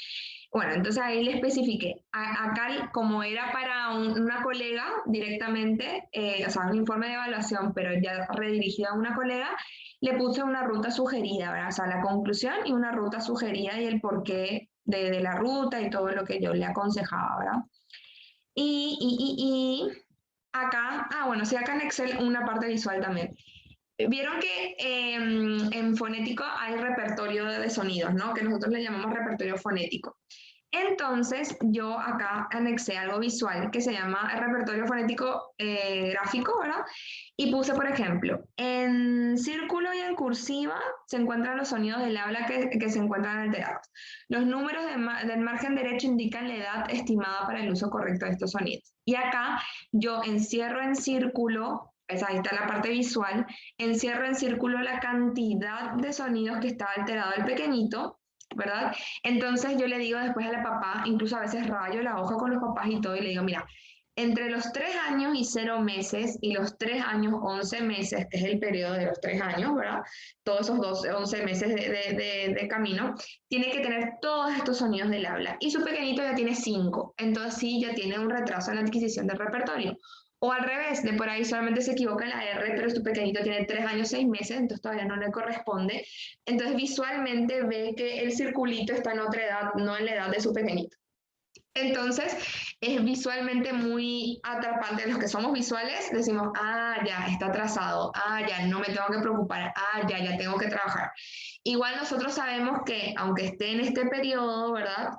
Bueno, entonces ahí le especifiqué. Acá, como era para una colega directamente, o sea, un informe de evaluación, pero ya redirigido a una colega, le puse una ruta sugerida, ¿verdad? O sea, la conclusión y una ruta sugerida y el porqué de la ruta y todo lo que yo le aconsejaba, ¿verdad? Y acá, bueno, sí, acá en Excel una parte visual también. Vieron que en fonético hay repertorio de sonidos, ¿no? Que nosotros le llamamos repertorio fonético. Entonces, yo acá anexé algo visual que se llama el repertorio fonético gráfico, ¿verdad? Y puse, por ejemplo, en círculo y en cursiva se encuentran los sonidos del habla que se encuentran alterados. Los números del margen derecho indican la edad estimada para el uso correcto de estos sonidos. Y acá yo encierro en círculo, pues ahí está la parte visual, encierro en círculo la cantidad de sonidos que está alterado el pequeñito, ¿verdad? Entonces yo le digo después a la papá, incluso a veces rayo la hoja con los papás y todo, y le digo, mira, entre los 3 años y 0 meses y los 3 años 11 meses, que es el periodo de los 3 años, ¿verdad? Todos esos 12, 11 meses de camino, tiene que tener todos estos sonidos del habla. Y su pequeñito ya tiene 5, entonces sí, ya tiene un retraso en la adquisición del repertorio. O al revés, de por ahí solamente se equivoca en la R, pero su pequeñito tiene 3 años, 6 meses, entonces todavía no le corresponde. Entonces visualmente ve que el circulito está en otra edad, no en la edad de su pequeñito. Entonces, es visualmente muy atrapante. Los que somos visuales decimos, ah, ya, está atrasado, ah, ya, no me tengo que preocupar, ah, ya, ya tengo que trabajar. Igual nosotros sabemos que, aunque esté en este periodo, ¿verdad?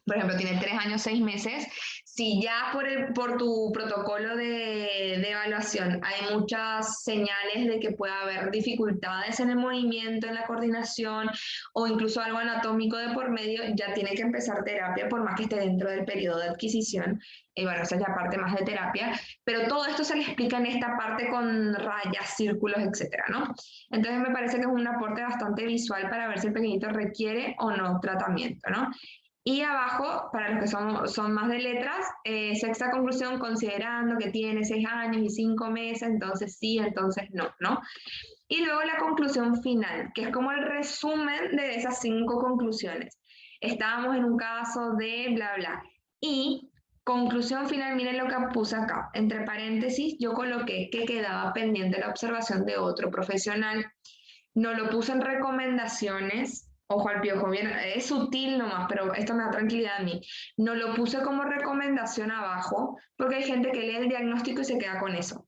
Por ejemplo, tiene 3 años, 6 meses, si ya por tu protocolo de evaluación hay muchas señales de que puede haber dificultades en el movimiento, en la coordinación o incluso algo anatómico de por medio, ya tiene que empezar terapia por más que esté dentro del periodo de adquisición. Y bueno, esa es la parte más de terapia, pero todo esto se le explica en esta parte con rayas, círculos, etcétera, ¿no? Entonces me parece que es un aporte bastante visual para ver si el pequeñito requiere o no tratamiento, ¿no? Y abajo, para los que son más de letras, sexta conclusión, considerando que tiene 6 años y 5 meses, entonces sí, entonces no, ¿no? Y luego la conclusión final, que es como el resumen de esas 5 conclusiones. Estábamos en un caso de bla, bla. Y conclusión final, miren lo que puse acá. Entre paréntesis, yo coloqué que quedaba pendiente la observación de otro profesional. No lo puse en recomendaciones, ojo al piojo, bien, es sutil nomás, pero esto me da tranquilidad a mí. No lo puse como recomendación abajo, porque hay gente que lee el diagnóstico y se queda con eso.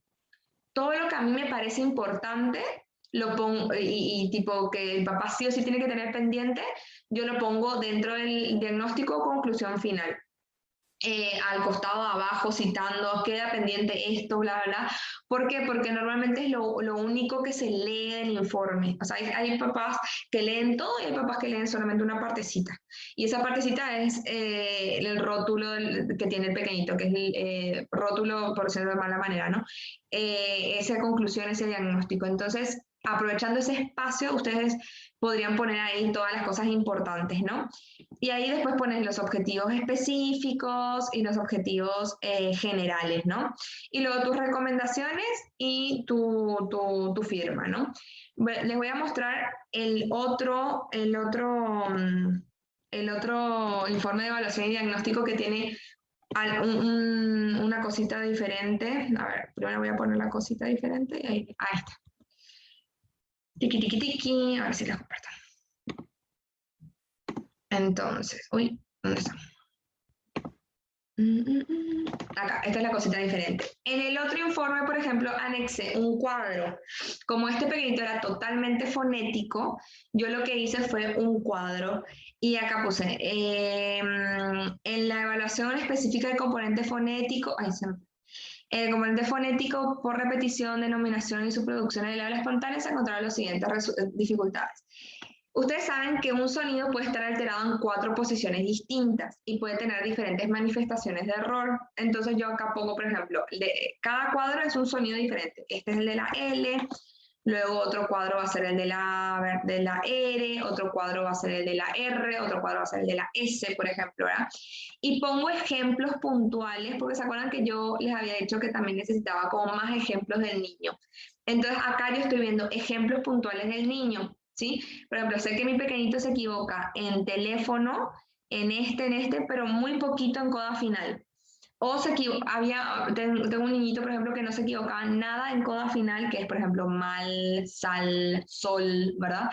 Todo lo que a mí me parece importante, lo pongo, y tipo que el papá sí o sí tiene que tener pendiente, yo lo pongo dentro del diagnóstico conclusión final. Al costado abajo citando, queda pendiente esto, bla, bla. ¿Por qué? Porque normalmente es lo único que se lee del informe. O sea, hay papás que leen todo y hay papás que leen solamente una partecita. Y esa partecita es el rótulo que tiene el pequeñito, que es el rótulo, por decirlo de mala manera, ¿no? Esa conclusión, ese diagnóstico. Entonces, aprovechando ese espacio, ustedes podrían poner ahí todas las cosas importantes, ¿no? Y ahí después pones los objetivos específicos y los objetivos generales, ¿no? Y luego tus recomendaciones y tu firma, ¿no? Les voy a mostrar el otro informe de evaluación y diagnóstico que tiene una cosita diferente. A ver, primero voy a poner la cosita diferente y ahí está. Tiki, tiki, tiki, a ver si la comparto. Entonces, uy, ¿dónde está? Acá, esta es la cosita diferente. En el otro informe, por ejemplo, anexé un cuadro. Como este pequeñito era totalmente fonético, yo lo que hice fue un cuadro y acá puse, en la evaluación específica del componente fonético, En el componente fonético, por repetición, denominación y su producción en el habla espontánea se encontraron los siguientes dificultades. Ustedes saben que un sonido puede estar alterado en 4 posiciones distintas y puede tener diferentes manifestaciones de error. Entonces yo acá pongo, por ejemplo, cada cuadro es un sonido diferente. Este es el de la L, luego otro cuadro va a ser el de la R, otro cuadro va a ser el de la R, otro cuadro va a ser el de la S, por ejemplo, ¿verdad? Y pongo ejemplos puntuales, porque se acuerdan que yo les había dicho que también necesitaba como más ejemplos del niño. Entonces acá yo estoy viendo ejemplos puntuales del niño, ¿sí? Por ejemplo, sé que mi pequeñito se equivoca en teléfono, en este, pero muy poquito en coda final. O tengo un niñito, por ejemplo, que no se equivocaba nada en coda final, que es, por ejemplo, mal, sal, sol, ¿verdad?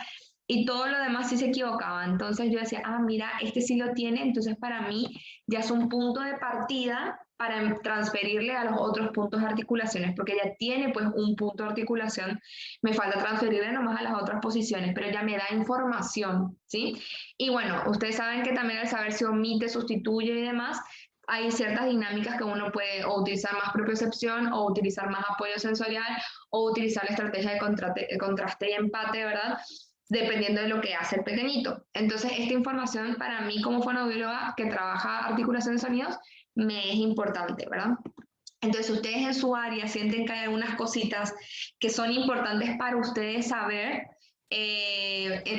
Y todo lo demás sí se equivocaba. Entonces yo decía, ah, mira, este sí lo tiene, entonces para mí ya es un punto de partida para transferirle a los otros puntos de articulaciones, porque ya tiene pues un punto de articulación, me falta transferirle nomás a las otras posiciones, pero ya me da información, ¿sí? Y bueno, ustedes saben que también al saber si omite, sustituye y demás, hay ciertas dinámicas que uno puede o utilizar más propiocepción o utilizar más apoyo sensorial o utilizar la estrategia de contraste y empate, ¿verdad? Dependiendo de lo que hace el pequeñito. Entonces, esta información para mí como fonoaudióloga que trabaja articulación de sonidos me es importante, ¿verdad? Entonces, ustedes en su área sienten que hay algunas cositas que son importantes para ustedes saber.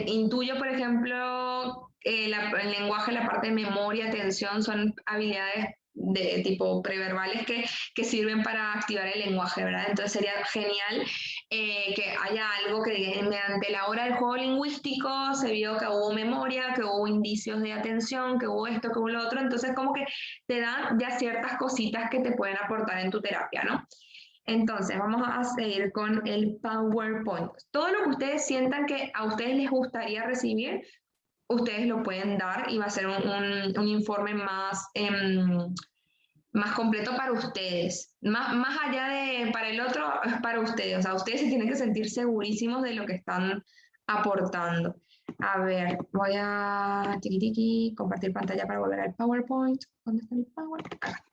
Intuyo, por ejemplo, el lenguaje, la parte de memoria, atención, son habilidades de tipo preverbales que sirven para activar el lenguaje, ¿verdad? Entonces sería genial que haya algo que diga, mediante la hora del juego lingüístico se vio que hubo memoria, que hubo indicios de atención, que hubo esto, que hubo lo otro, entonces como que te dan ya ciertas cositas que te pueden aportar en tu terapia, ¿no? Entonces, vamos a seguir con el PowerPoint. Todo lo que ustedes sientan que a ustedes les gustaría recibir, ustedes lo pueden dar y va a ser un informe más completo para ustedes. Más allá de para el otro, es para ustedes. O sea, ustedes se tienen que sentir segurísimos de lo que están aportando. A ver, voy a compartir pantalla para volver al PowerPoint. ¿Dónde está mi PowerPoint? Acá.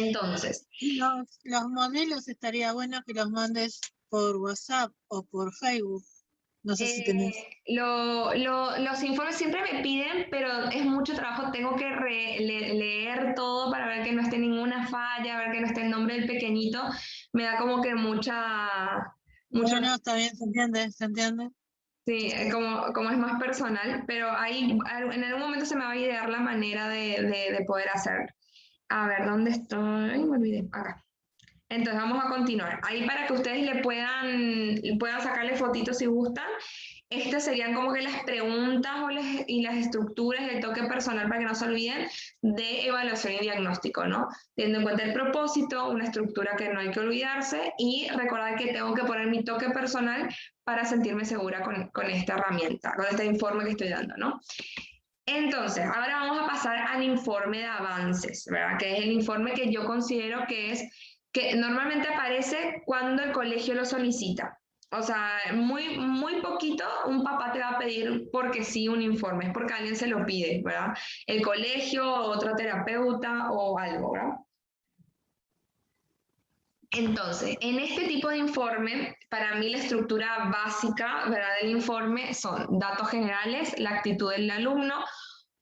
Entonces, Y los modelos estaría bueno que los mandes por WhatsApp o por Facebook. No sé si tenés. Los informes siempre me piden, pero es mucho trabajo. Tengo que leer todo para ver que no esté ninguna falla, ver que no esté el nombre del pequeñito. Me da como que mucho, Bueno, está bien, se entiende, se entiende. sí, Sí, sí. como es más personal, pero ahí en algún momento se me va a idear la manera de poder hacerlo. A ver, ¿dónde estoy? Ay, me olvidé. Acá. Entonces vamos a continuar. Ahí para que ustedes puedan sacarle fotitos si gustan. Estas serían como que las preguntas y las estructuras, el toque personal para que no se olviden de evaluación y diagnóstico, ¿no? Teniendo en cuenta el propósito, una estructura que no hay que olvidarse y recordar que tengo que poner mi toque personal para sentirme segura con esta herramienta, con este informe que estoy dando, ¿no? Entonces, ahora vamos a pasar al informe de avances, ¿verdad? Que es el informe que yo considero que normalmente aparece cuando el colegio lo solicita. O sea, muy poquito un papá te va a pedir porque sí un informe, es porque alguien se lo pide, ¿verdad? El colegio, otro terapeuta o algo, ¿verdad? Entonces, en este tipo de informe, para mí la estructura básica, ¿verdad? Del informe son datos generales, la actitud del alumno,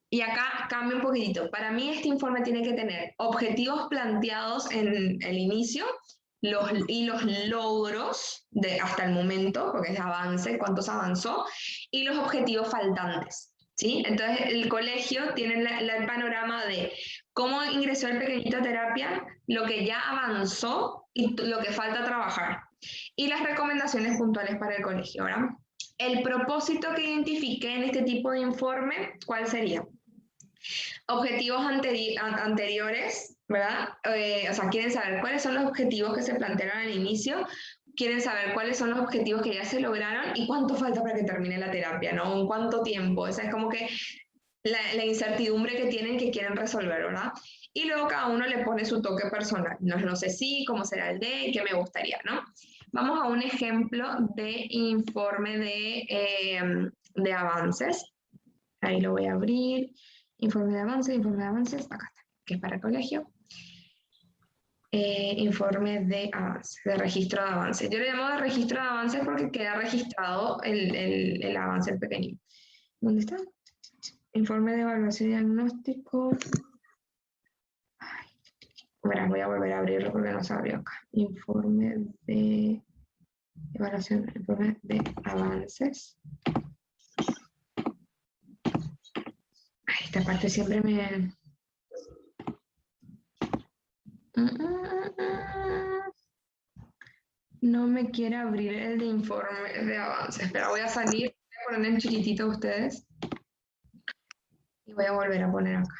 y acá cambia un poquitito. Para mí este informe tiene que tener objetivos planteados en el inicio y los logros hasta el momento, porque es avance, cuántos avanzó, y los objetivos faltantes. ¿Sí? Entonces el colegio tiene el panorama de cómo ingresó el pequeñito a terapia, lo que ya avanzó y lo que falta trabajar. Y las recomendaciones puntuales para el colegio, ¿verdad? El propósito que identifiqué en este tipo de informe, ¿cuál sería? Objetivos anteriores, ¿verdad? O sea, quieren saber cuáles son los objetivos que se plantearon al inicio, quieren saber cuáles son los objetivos que ya se lograron y cuánto falta para que termine la terapia, ¿no? ¿En cuánto tiempo? O sea, es como que la incertidumbre que tienen que quieren resolver, ¿verdad? Y luego cada uno le pone su toque personal. No sé si, cómo será el de, qué me gustaría, ¿no? Vamos a un ejemplo de informe de avances. Ahí lo voy a abrir. Informe de avances, acá está, que es para el colegio. informe de avance, de registro de avance. Yo le llamo de registro de avance porque queda registrado el avance el pequeño. ¿Dónde está? Informe de evaluación y diagnóstico. Ay, verá, voy a volver a abrirlo porque no se abrió acá. Informe de evaluación, informe de avances. Ay, esta parte siempre me... No me quiere abrir el de informe de avance. Espera, voy a salir, voy a poner en chiquitito a ustedes. Y voy a volver a poner acá.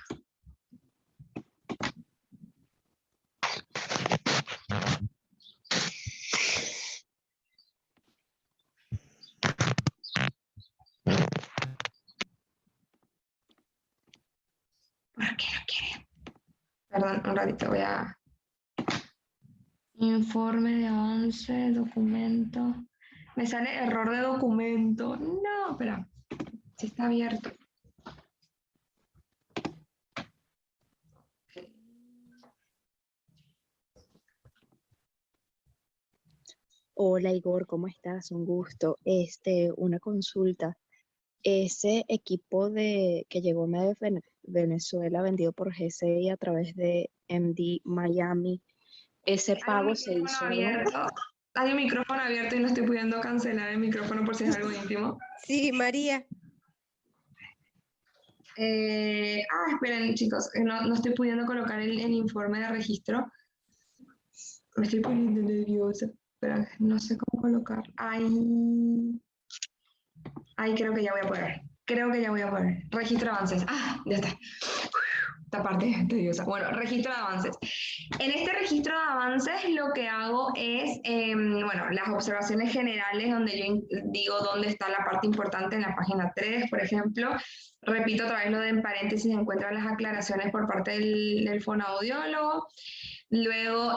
¿Por qué no quiere? Perdón, un ratito, voy a... Informe de avance, documento. Me sale error de documento. No, espera. Sí está abierto. Hola Igor, ¿cómo estás? Un gusto. Una consulta. Ese equipo que llegó de Venezuela vendido por GCI a través de MD Miami, ¿ese Hay un pago se micrófono hizo ya? abierto. Hay un micrófono abierto y no estoy pudiendo cancelar el micrófono por si es algo íntimo. Sí, María. Esperen, chicos, no estoy pudiendo colocar el informe de registro. Me estoy poniendo nerviosa. Pero no sé cómo colocar. Ay, creo que ya voy a poder. Creo que ya voy a poder. Registro de avances. Ya está. Esta parte es tediosa. Bueno, registro de avances. En este registro de avances lo que hago es, bueno, las observaciones generales donde yo digo dónde está la parte importante en la página 3, por ejemplo. Repito otra vez lo de en paréntesis, encuentran las aclaraciones por parte del fonoaudiólogo. Luego,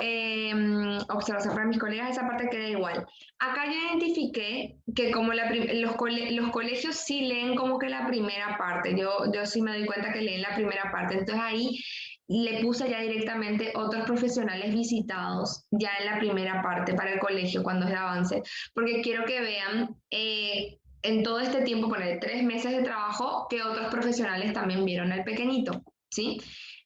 observación para mis colegas, esa parte queda igual. Acá yo identifiqué que como los colegios sí leen como que la primera parte, yo sí me doy cuenta que leen la primera parte, entonces ahí le puse ya directamente otros profesionales visitados ya en la primera parte para el colegio cuando es de avance, porque quiero que vean en todo este tiempo, poner 3 meses de trabajo, que otros profesionales también vieron al pequeñito, ¿sí?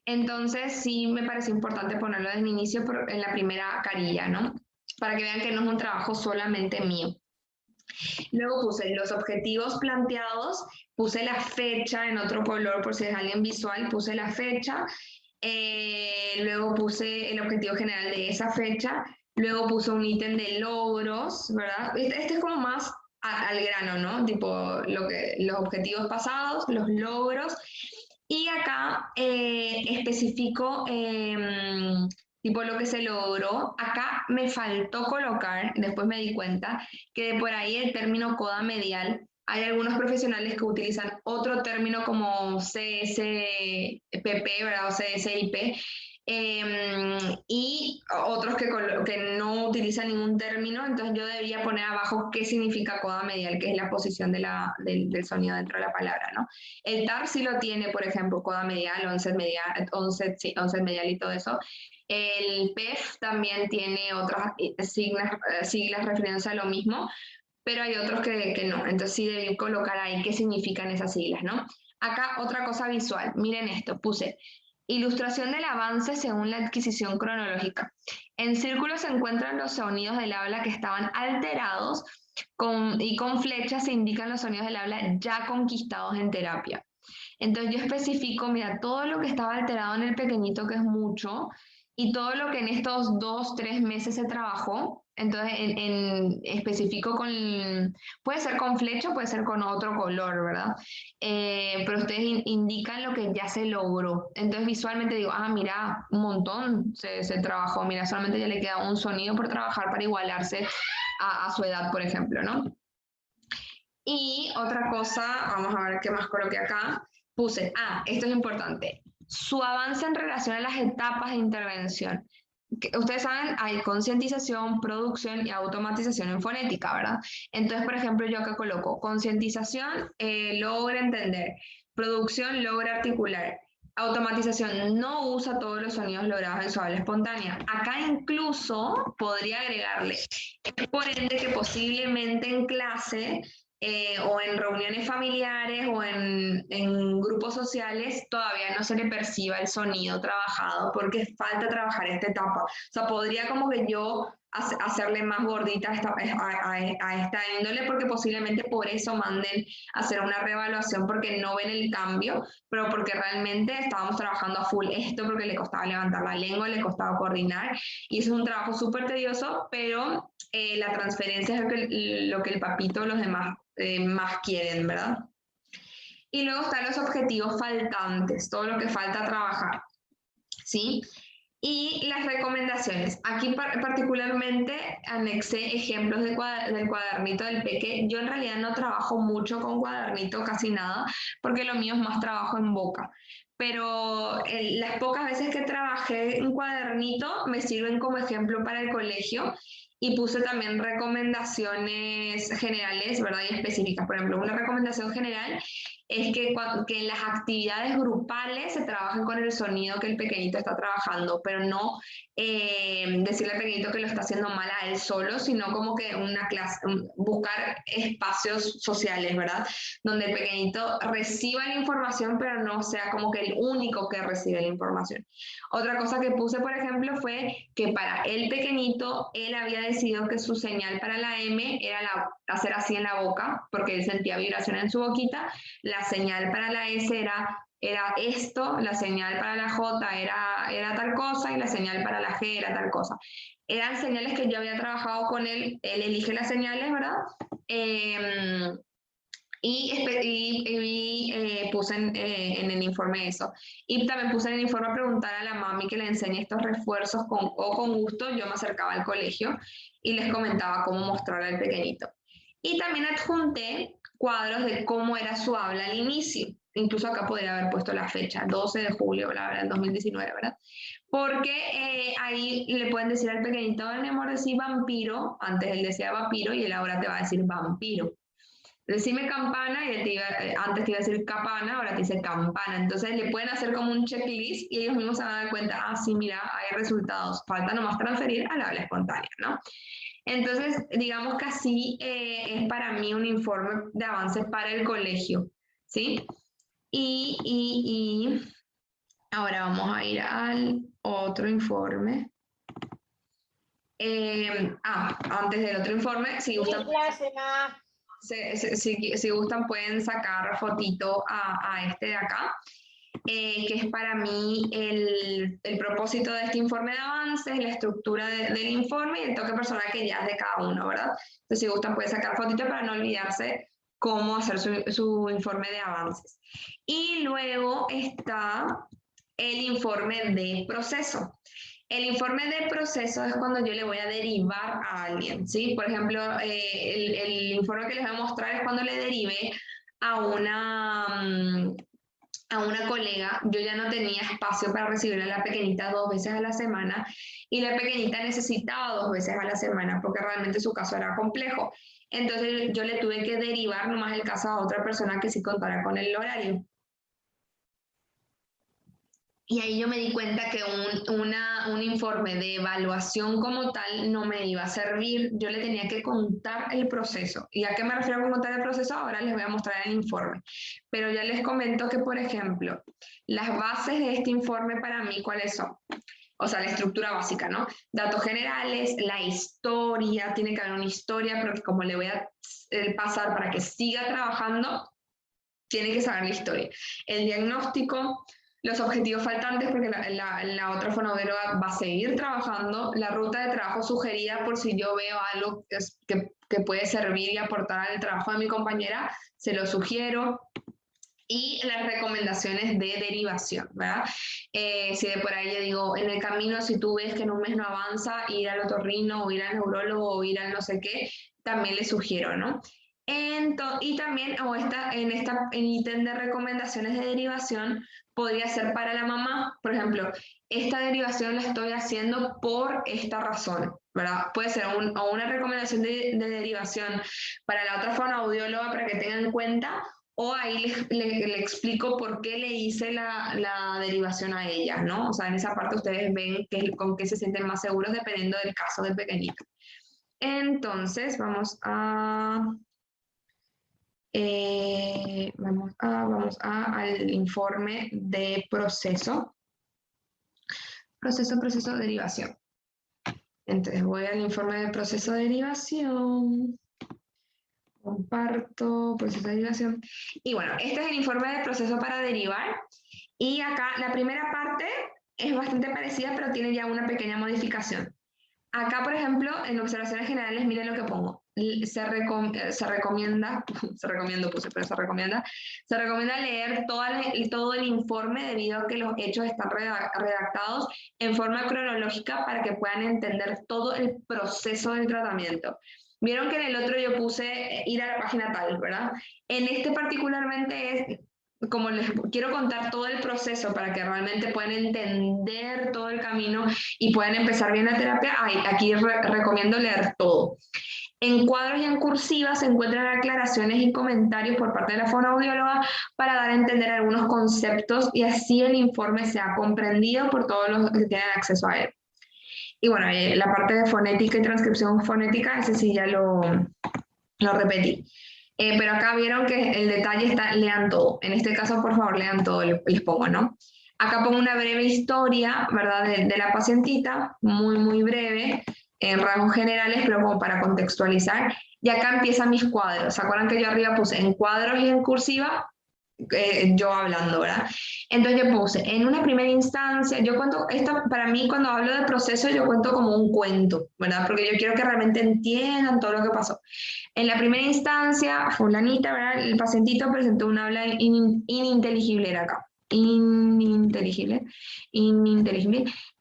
Entonces sí me parece importante ponerlo desde el inicio en la primera carilla, ¿no? Para que vean que no es un trabajo solamente mío. Luego puse los objetivos planteados, puse la fecha en otro color por si es alguien visual, puse la fecha, luego puse el objetivo general de esa fecha, luego puse un ítem de logros, ¿verdad? Este es como más al grano, ¿no? Tipo los objetivos pasados, los logros, y acá especifico tipo lo que se logró. Acá me faltó colocar, después me di cuenta, que por ahí el término coda medial, hay algunos profesionales que utilizan otro término como CSPP, ¿verdad? O CSIP, y otros que no utilizan ningún término, entonces yo debería poner abajo qué significa coda medial, que es la posición del sonido dentro de la palabra, ¿no? El TAR sí lo tiene, por ejemplo, coda medial, onset medial y todo eso. El PEF también tiene otras siglas refiriéndose a lo mismo, pero hay otros que no. Entonces sí deben colocar ahí qué significan esas siglas, ¿no? Acá otra cosa visual. Miren esto, puse ilustración del avance según la adquisición cronológica. En círculo se encuentran los sonidos del habla que estaban alterados y con flechas se indican los sonidos del habla ya conquistados en terapia. Entonces yo especifico, mira, todo lo que estaba alterado en el pequeñito, que es mucho, y todo lo que en estos 2, 3 meses se trabajó, entonces especifico puede ser con flecha, puede ser con otro color, ¿verdad? Pero ustedes indican lo que ya se logró. Entonces visualmente digo, mira, un montón se trabajó, mira, solamente ya le queda un sonido por trabajar para igualarse a su edad, por ejemplo, ¿no? Y otra cosa, vamos a ver qué más coloqué acá. Puse, esto es importante, su avance en relación a las etapas de intervención. Ustedes saben, hay concientización, producción y automatización en fonética, ¿verdad? Entonces, por ejemplo, yo acá coloco concientización, logra entender, producción, logra articular, Automatización no usa todos los sonidos logrados en su habla espontánea. Acá incluso podría agregarle, es por ende que posiblemente en clase o en reuniones familiares o en grupos sociales todavía no se le perciba el sonido trabajado porque falta trabajar esta etapa. O sea, podría como que yo hacerle más gordita a esta índole porque posiblemente por eso manden a hacer una reevaluación porque no ven el cambio, pero porque realmente estábamos trabajando a full esto porque le costaba levantar la lengua, le costaba coordinar y eso es un trabajo súper tedioso, pero la transferencia es lo que el papito o los demás más quieren, ¿verdad? Y luego están los objetivos faltantes, todo lo que falta trabajar, ¿sí? Y las recomendaciones. Aquí particularmente anexé ejemplos del cuadernito del peque. Yo en realidad no trabajo mucho con cuadernito, casi nada, porque lo mío es más trabajo en boca. Pero las pocas veces que trabajé en cuadernito me sirven como ejemplo para el colegio y puse también recomendaciones generales, ¿verdad? Y específicas. Por ejemplo, una recomendación general es que en las actividades grupales se trabajen con el sonido que el pequeñito está trabajando, pero no decirle al pequeñito que lo está haciendo mal a él solo, sino como que una clase, buscar espacios sociales, ¿verdad? Donde el pequeñito reciba la información, pero no sea como que el único que recibe la información. Otra cosa que puse, por ejemplo, fue que para el pequeñito, él había decidido que su señal para la M era hacer así en la boca, porque él sentía vibración en su boquita. La señal para la S era esto, la señal para la J era tal cosa y la señal para la G era tal cosa. Eran señales que yo había trabajado con él elige las señales, ¿verdad? Puse en el informe eso. Y también puse en el informe a preguntar a la mami que le enseñe estos refuerzos con gusto. Yo me acercaba al colegio y les comentaba cómo mostrar al pequeñito. Y también adjunté cuadros de cómo era su habla al inicio. Incluso acá podría haber puesto la fecha, 12 de julio, la verdad, 2019, ¿verdad? Porque ahí le pueden decir al pequeñito, mi amor, decir vampiro, antes él decía vampiro y él ahora te va a decir vampiro. Decime campana y antes te iba a decir capana, ahora te dice campana. Entonces le pueden hacer como un checklist y ellos mismos se van a dar cuenta, ah, sí, mira, hay resultados, falta nomás transferir al habla espontánea, ¿no? Entonces, digamos que así es para mí un informe de avance para el colegio, ¿sí? Y ahora vamos a ir al otro informe. Antes del otro informe, si gustan, si gustan pueden sacar fotito a este de acá, que es para mí el propósito de este informe de avances, la estructura del informe y el toque personal que ya es de cada uno, ¿verdad? Entonces, si gustan pueden sacar fotito para no olvidarse cómo hacer su informe de avances. Y luego está el informe de proceso. El informe de proceso es cuando yo le voy a derivar a alguien, ¿sí? Por ejemplo, el informe que les voy a mostrar es cuando le derivé a una colega. Yo ya no tenía espacio para recibir a la pequeñita 2 veces a la semana y la pequeñita necesitaba 2 veces a la semana porque realmente su caso era complejo. Entonces yo le tuve que derivar nomás el caso a otra persona que sí contara con el horario. Y ahí yo me di cuenta que un informe de evaluación como tal no me iba a servir. Yo le tenía que contar el proceso. ¿Y a qué me refiero con contar el proceso? Ahora les voy a mostrar el informe. Pero ya les comento que, por ejemplo, las bases de este informe para mí, ¿cuáles son? O sea, la estructura básica, ¿no? Datos generales, la historia, tiene que haber una historia, pero que como le voy a pasar para que siga trabajando, tiene que saber la historia. El diagnóstico, los objetivos faltantes, porque la otra fonoaudióloga va a seguir trabajando, la ruta de trabajo sugerida por si yo veo algo que puede servir y aportar al trabajo de mi compañera, se lo sugiero. Y las recomendaciones de derivación, ¿verdad? Si de por ahí le digo, en el camino, si tú ves que en un mes no avanza, ir al otorrino o ir al neurólogo o ir al no sé qué, también le sugiero, ¿no? Y también en ítem de recomendaciones de derivación podría ser para la mamá, por ejemplo, esta derivación la estoy haciendo por esta razón, ¿verdad? Puede ser o una recomendación de derivación para la otra fonoaudióloga para que tengan en cuenta, o ahí le explico por qué le hice la derivación a ella, ¿no? O sea, en esa parte ustedes ven con qué se sienten más seguros dependiendo del caso del pequeñito. Entonces, vamos al informe de proceso. Proceso, derivación. Entonces voy al informe de proceso de derivación. Comparto, proceso de derivación. Y bueno, este es el informe de proceso para derivar. Y acá la primera parte es bastante parecida, pero tiene ya una pequeña modificación. Acá, por ejemplo, en observaciones generales, miren lo que pongo. Se recomienda leer todo el informe debido a que los hechos están redactados en forma cronológica para que puedan entender todo el proceso del tratamiento. Vieron que en el otro yo puse ir a la página tal, ¿verdad? En este particularmente es como les quiero contar todo el proceso para que realmente puedan entender todo el camino y puedan empezar bien la terapia, aquí recomiendo leer todo. En cuadros y en cursiva se encuentran aclaraciones y comentarios por parte de la fonoaudióloga para dar a entender algunos conceptos y así el informe sea comprendido por todos los que tienen acceso a él. Y bueno, la parte de fonética y transcripción fonética, ese sí ya lo repetí. Pero acá vieron que el detalle está, lean todo. En este caso, por favor, lean todo, les pongo, ¿no? Acá pongo una breve historia, ¿verdad? De la pacientita, muy breve, en rasgos generales, pero como para contextualizar. Y acá empiezan mis cuadros. ¿Se acuerdan que yo arriba puse en cuadros y en cursiva? Yo hablando, ¿verdad? Entonces yo puse, en una primera instancia, yo cuento, esto para mí cuando hablo de proceso, yo cuento como un cuento, ¿verdad? Porque yo quiero que realmente entiendan todo lo que pasó. En la primera instancia, fulanita, ¿verdad? El pacientito presentó un habla ininteligible, era acá. Ininteligible,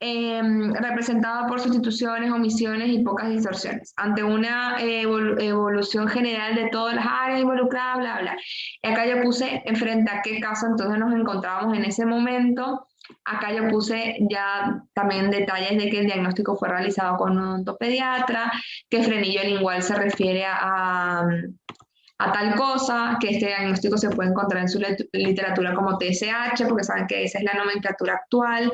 representado por sustituciones, omisiones y pocas distorsiones, ante una evolución general de todas las áreas involucradas, bla, bla. Y acá yo puse frente a qué caso entonces nos encontrábamos en ese momento. Acá yo puse ya también detalles de que el diagnóstico fue realizado con un odontopediatra, que frenillo lingual se refiere a tal cosa, que este diagnóstico se puede encontrar en su literatura como TSH, porque saben que esa es la nomenclatura actual.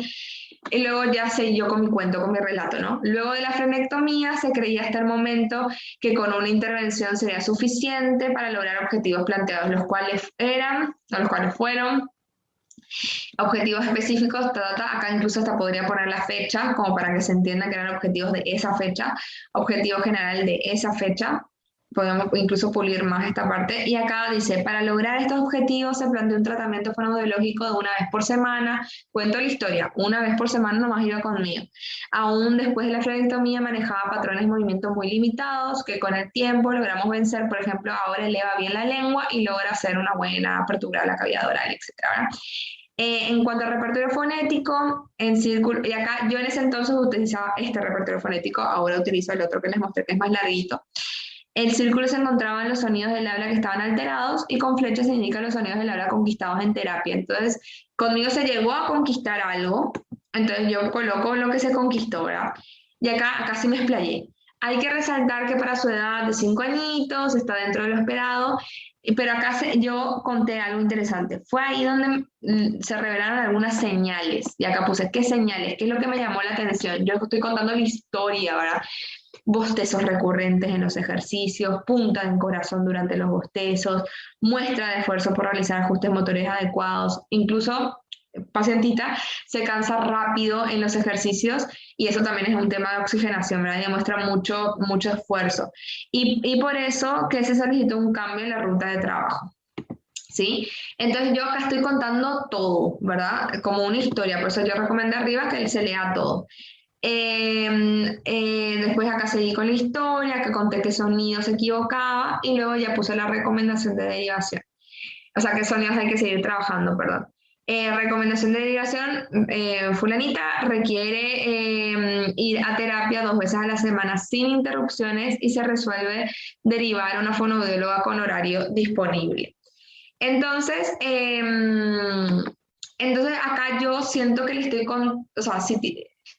Y luego ya seguí yo con mi cuento, con mi relato, ¿no? Luego de la frenectomía se creía hasta el momento que con una intervención sería suficiente para lograr objetivos planteados, los cuales fueron objetivos específicos, acá incluso hasta podría poner la fecha, como para que se entienda que eran objetivos de esa fecha, objetivo general de esa fecha, podemos incluso pulir más esta parte, y acá dice, para lograr estos objetivos se planteó un tratamiento fonoaudiológico de una vez por semana, cuento la historia, una vez por semana nomás iba conmigo, aún después de la frenectomía manejaba patrones de movimiento muy limitados, que con el tiempo logramos vencer, por ejemplo, ahora eleva bien la lengua y logra hacer una buena apertura de la cavidad oral, etc. En cuanto al repertorio fonético, en círculo, y acá yo en ese entonces utilizaba este repertorio fonético, ahora utilizo el otro que les mostré que es más larguito. El círculo se encontraban los sonidos del habla que estaban alterados y con flechas se indican los sonidos del habla conquistados en terapia. Entonces, conmigo se llegó a conquistar algo, entonces yo coloco lo que se conquistó, ¿verdad? Y acá sí me explayé. Hay que resaltar que para su edad de 5 añitos está dentro de lo esperado, pero acá yo conté algo interesante. Fue ahí donde se revelaron algunas señales. Y acá puse, ¿qué señales? ¿Qué es lo que me llamó la atención? Yo estoy contando la historia, ¿verdad? Bostezos recurrentes en los ejercicios, punta en corazón durante los bostezos, muestra de esfuerzo por realizar ajustes motores adecuados, incluso pacientita se cansa rápido en los ejercicios y eso también es un tema de oxigenación, ¿verdad? Y demuestra mucho esfuerzo. Y por eso que se solicitó un cambio en la ruta de trabajo. ¿Sí? Entonces yo acá estoy contando todo, ¿verdad? Como una historia, por eso yo recomendé arriba que él se lea todo. Después acá seguí con la historia, que conté qué sonido se equivocaba y luego ya puse la recomendación de derivación. O sea, qué sonidos hay que seguir trabajando, perdón. Recomendación de derivación, fulanita requiere ir a terapia 2 veces a la semana sin interrupciones y se resuelve derivar a una fonoaudióloga con horario disponible. Entonces acá yo siento que le estoy o sea,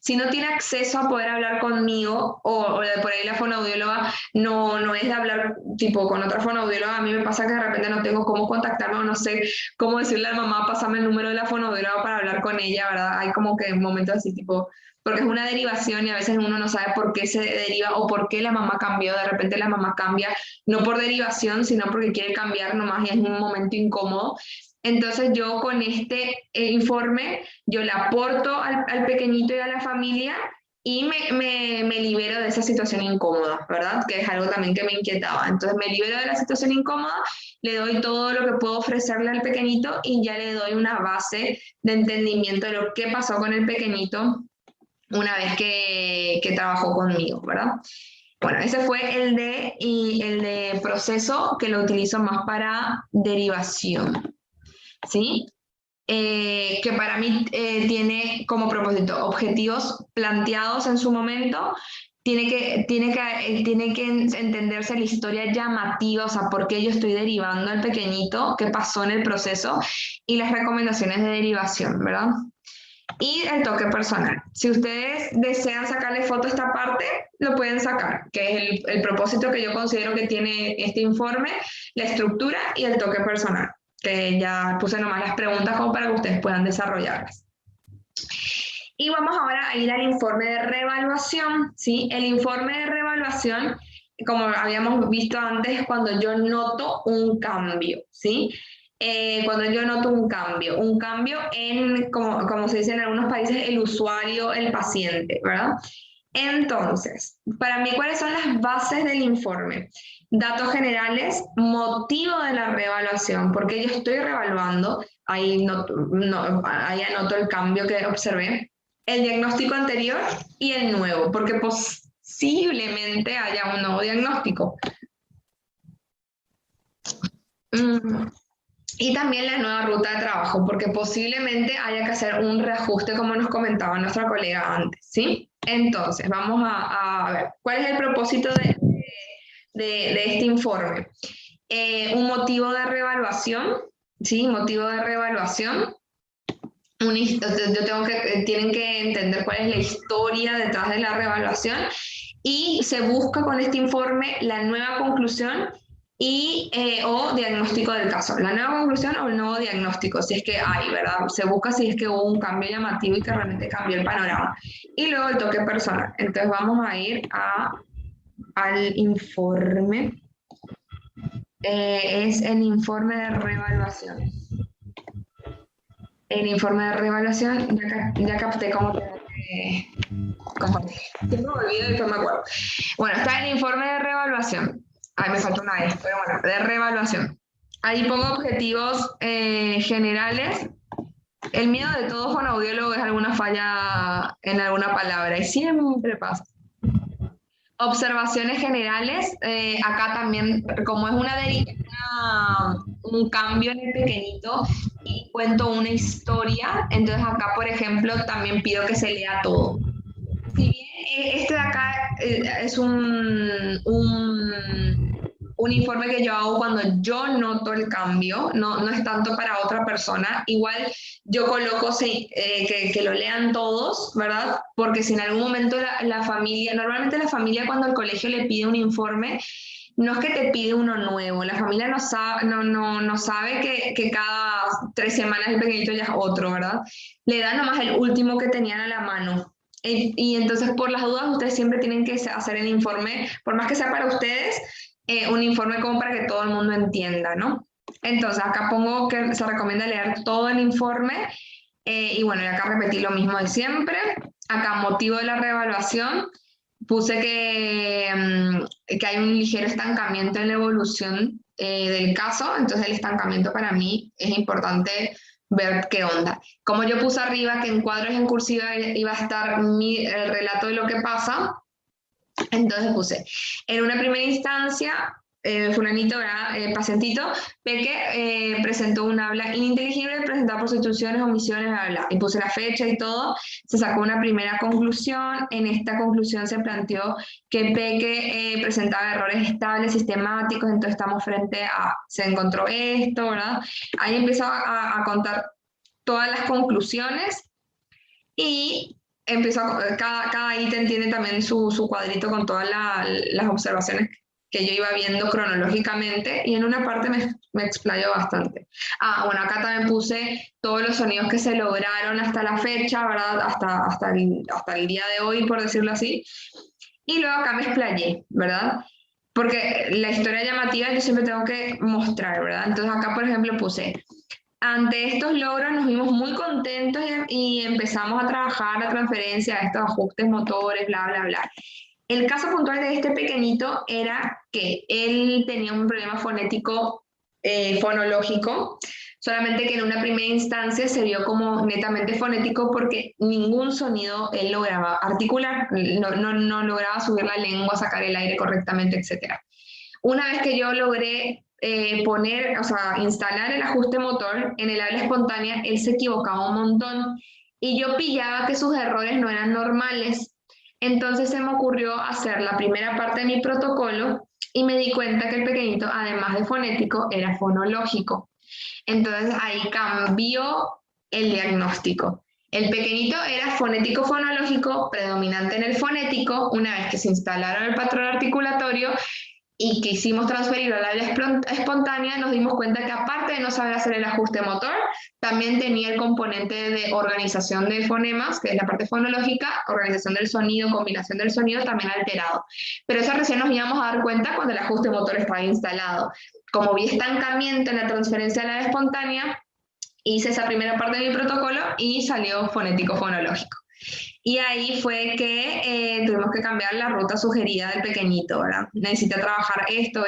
Si no tiene acceso a poder hablar conmigo, o de por ahí la fonoaudióloga no es de hablar tipo con otra fonoaudióloga, a mí me pasa que de repente no tengo cómo contactarme o no sé cómo decirle a la mamá, pásame el número de la fonoaudióloga para hablar con ella, ¿verdad? Hay como que momentos así tipo, porque es una derivación y a veces uno no sabe por qué se deriva o por qué la mamá cambió, de repente la mamá cambia, no por derivación, sino porque quiere cambiar nomás y es un momento incómodo. Entonces yo con este informe, yo le aporto al pequeñito y a la familia y me libero de esa situación incómoda, ¿verdad? Que es algo también que me inquietaba. Entonces me libero de la situación incómoda, le doy todo lo que puedo ofrecerle al pequeñito y ya le doy una base de entendimiento de lo que pasó con el pequeñito una vez que trabajó conmigo, ¿verdad? Bueno, ese fue el de proceso, que lo utilizo más para derivación, ¿sí? Que para mí tiene como propósito objetivos planteados en su momento, tiene que entenderse la historia llamativa, o sea, por qué yo estoy derivando al pequeñito, qué pasó en el proceso y las recomendaciones de derivación, ¿verdad? Y el toque personal. Si ustedes desean sacarle foto a esta parte, lo pueden sacar, que es el propósito que yo considero que tiene este informe, la estructura y el toque personal, que ya puse nomás las preguntas como para que ustedes puedan desarrollarlas. Y vamos ahora a ir al informe de reevaluación, ¿sí? El informe de reevaluación, como habíamos visto antes, es cuando yo noto un cambio, ¿sí? Cuando yo noto un cambio en, como se dice en algunos países, el usuario, el paciente, ¿verdad? Entonces, para mí, ¿cuáles son las bases del informe? Datos generales, motivo de la reevaluación, porque yo estoy reevaluando, ahí anoto el cambio que observé, el diagnóstico anterior y el nuevo, porque posiblemente haya un nuevo diagnóstico. Y también la nueva ruta de trabajo, porque posiblemente haya que hacer un reajuste, como nos comentaba nuestra colega antes, ¿sí? Entonces, vamos a ver, ¿cuál es el propósito de este informe? Un motivo de reevaluación, ¿sí? Motivo de reevaluación. Tienen que entender cuál es la historia detrás de la reevaluación y se busca con este informe la nueva conclusión o diagnóstico del caso. La nueva conclusión o el nuevo diagnóstico, si es que hay, ¿verdad? Se busca si es que hubo un cambio llamativo y que realmente cambió el panorama. Y luego el toque personal. Entonces vamos a ir al informe. Es el informe de reevaluación. El informe de reevaluación, ya capté cómo tengo que compartir. Siempre me olvido y después me acuerdo. Bueno, está el informe de reevaluación. Ay, me falta una E, pero bueno, de reevaluación. Ahí pongo objetivos generales. El miedo de todo fonoaudiólogo es alguna falla en alguna palabra y siempre pasa. Observaciones generales, acá también, como es un cambio en el pequeñito y cuento una historia, entonces acá, por ejemplo, también pido que se lea todo. Si bien este de acá es un informe que yo hago cuando yo noto el cambio, no es tanto para otra persona, igual yo coloco que lo lean todos, ¿verdad? Porque si en algún momento la familia, normalmente la familia cuando el colegio le pide un informe, no es que te pide uno nuevo, la familia no sabe que cada 3 semanas el pequeñito ya es otro, ¿verdad? Le dan nomás el último que tenían a la mano. Y entonces, por las dudas, ustedes siempre tienen que hacer el informe, por más que sea para ustedes, un informe como para que todo el mundo entienda, ¿no? Entonces, acá pongo que se recomienda leer todo el informe y bueno, y acá repetí lo mismo de siempre. Acá, motivo de la reevaluación, puse que hay un ligero estancamiento en la evolución del caso, entonces el estancamiento para mí es importante ver qué onda. Como yo puse arriba que en cuadros en cursiva iba a estar el relato de lo que pasa, entonces puse, en una primera instancia, fulanito, pacientito, Peque presentó un habla ininteligible presentada por sustituciones, omisiones, bla, bla, y puse la fecha y todo, se sacó una primera conclusión, en esta conclusión se planteó que Peque presentaba errores estables, sistemáticos, entonces estamos frente a, se encontró esto, ¿verdad? Ahí empiezo a contar todas las conclusiones y cada ítem tiene también su cuadrito con todas las observaciones que yo iba viendo cronológicamente, y en una parte me explayo bastante. Bueno, acá también puse todos los sonidos que se lograron hasta la fecha, ¿verdad? Hasta el día de hoy, por decirlo así. Y luego acá me explayé, ¿verdad? Porque la historia llamativa yo siempre tengo que mostrar, ¿verdad? Entonces acá, por ejemplo, puse: ante estos logros nos vimos muy contentos y empezamos a trabajar la transferencia de estos ajustes motores, bla, bla, bla. El caso puntual de este pequeñito era que él tenía un problema fonético, fonológico, solamente que en una primera instancia se vio como netamente fonético porque ningún sonido él lograba articular, no lograba subir la lengua, sacar el aire correctamente, etc. Una vez que yo logré instalar el ajuste motor en el habla espontánea, él se equivocaba un montón y yo pillaba que sus errores no eran normales. Entonces se me ocurrió hacer la primera parte de mi protocolo y me di cuenta que el pequeñito, además de fonético, era fonológico. Entonces ahí cambió el diagnóstico. El pequeñito era fonético fonológico, predominante en el fonético. Una vez que se instalaron el patrón articulatorio y quisimos transferirlo al habla espontánea, nos dimos cuenta que aparte de no saber hacer el ajuste motor, también tenía el componente de organización de fonemas, que es la parte fonológica, organización del sonido, combinación del sonido, también alterado. Pero eso recién nos íbamos a dar cuenta cuando el ajuste motor estaba instalado. Como vi estancamiento en la transferencia al habla espontánea, hice esa primera parte de mi protocolo y salió fonético fonológico. Y ahí fue que tuvimos que cambiar la ruta sugerida del pequeñito, ¿verdad? Necesita trabajar esto.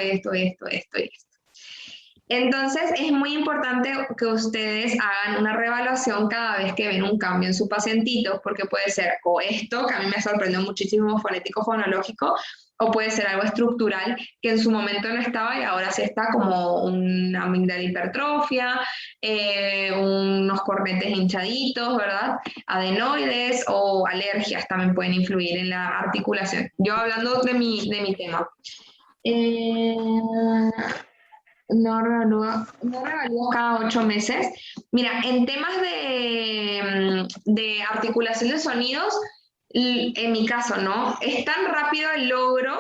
Entonces es muy importante que ustedes hagan una reevaluación cada vez que ven un cambio en su pacientito, porque puede ser o esto, que a mí me sorprendió muchísimo, fonético fonológico, o puede ser algo estructural que en su momento no estaba y ahora sí está, como una amígdala hipertrofia, unos cornetes hinchaditos, ¿verdad? Adenoides o alergias también pueden influir en la articulación. Yo hablando de mi tema. No revalúo cada 8 meses. Mira, en temas de articulación de sonidos, en mi caso, ¿no? Es tan rápido el logro,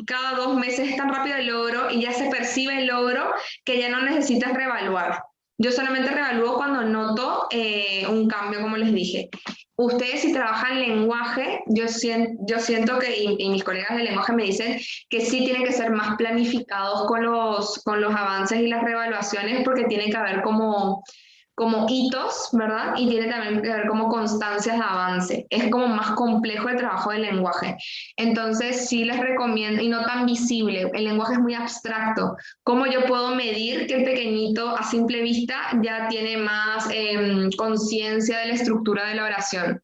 cada 2 meses es tan rápido el logro y ya se percibe el logro que ya no necesitas reevaluar. Yo solamente reevalúo cuando noto un cambio, como les dije. Ustedes, si trabajan lenguaje, yo siento que, y mis colegas de lenguaje me dicen que sí tienen que ser más planificados con los avances y las reevaluaciones, porque tiene que haber como hitos, ¿verdad? Y tiene también que haber como constancias de avance. Es como más complejo el trabajo del lenguaje. Entonces, sí les recomiendo, y no tan visible, el lenguaje es muy abstracto. ¿Cómo yo puedo medir que el pequeñito a simple vista ya tiene más conciencia de la estructura de la oración?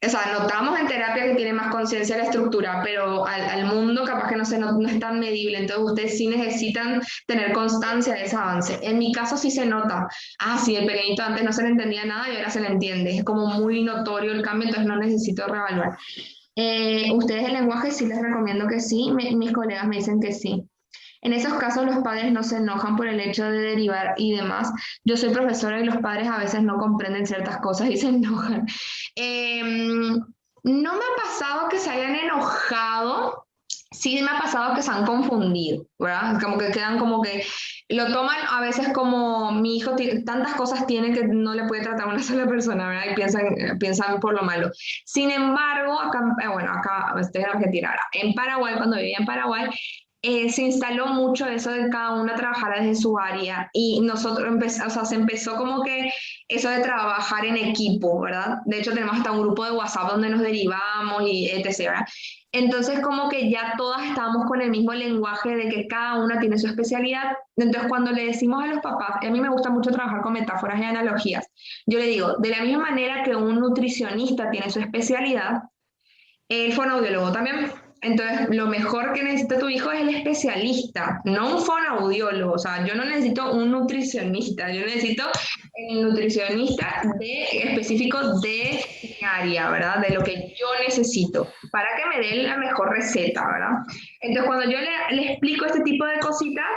O sea, notamos en terapia que tiene más conciencia de la estructura, pero al mundo capaz que no es tan medible. Entonces ustedes sí necesitan tener constancia de ese avance. En mi caso sí se nota. Sí, el pequeñito antes no se le entendía nada y ahora se le entiende. Es como muy notorio el cambio, entonces no necesito reevaluar. Ustedes el lenguaje sí les recomiendo que sí. Mis colegas me dicen que sí. En esos casos los padres no se enojan por el hecho de derivar y demás. Yo soy profesora y los padres a veces no comprenden ciertas cosas y se enojan. No me ha pasado que se hayan enojado, sí me ha pasado que se han confundido, ¿verdad? Como que quedan como que lo toman a veces como mi hijo tantas cosas tiene que no le puede tratar a una sola persona, ¿verdad? Y piensan por lo malo. Sin embargo, acá estoy en Argentina ahora. En Paraguay, cuando vivía en Paraguay, se instaló mucho eso de cada una trabajar desde su área y se empezó como que eso de trabajar en equipo, ¿verdad? De hecho tenemos hasta un grupo de WhatsApp donde nos derivamos y etc., ¿verdad? Entonces como que ya todas estábamos con el mismo lenguaje de que cada una tiene su especialidad. Entonces cuando le decimos a los papás, a mí me gusta mucho trabajar con metáforas y analogías, yo le digo, de la misma manera que un nutricionista tiene su especialidad, el fonoaudiólogo también. Entonces, lo mejor que necesita tu hijo es el especialista, no un fonoaudiólogo. O sea, yo no necesito un nutricionista, yo necesito el nutricionista específico de mi área, ¿verdad? De lo que yo necesito, para que me den la mejor receta, ¿verdad? Entonces, cuando yo le explico este tipo de cositas,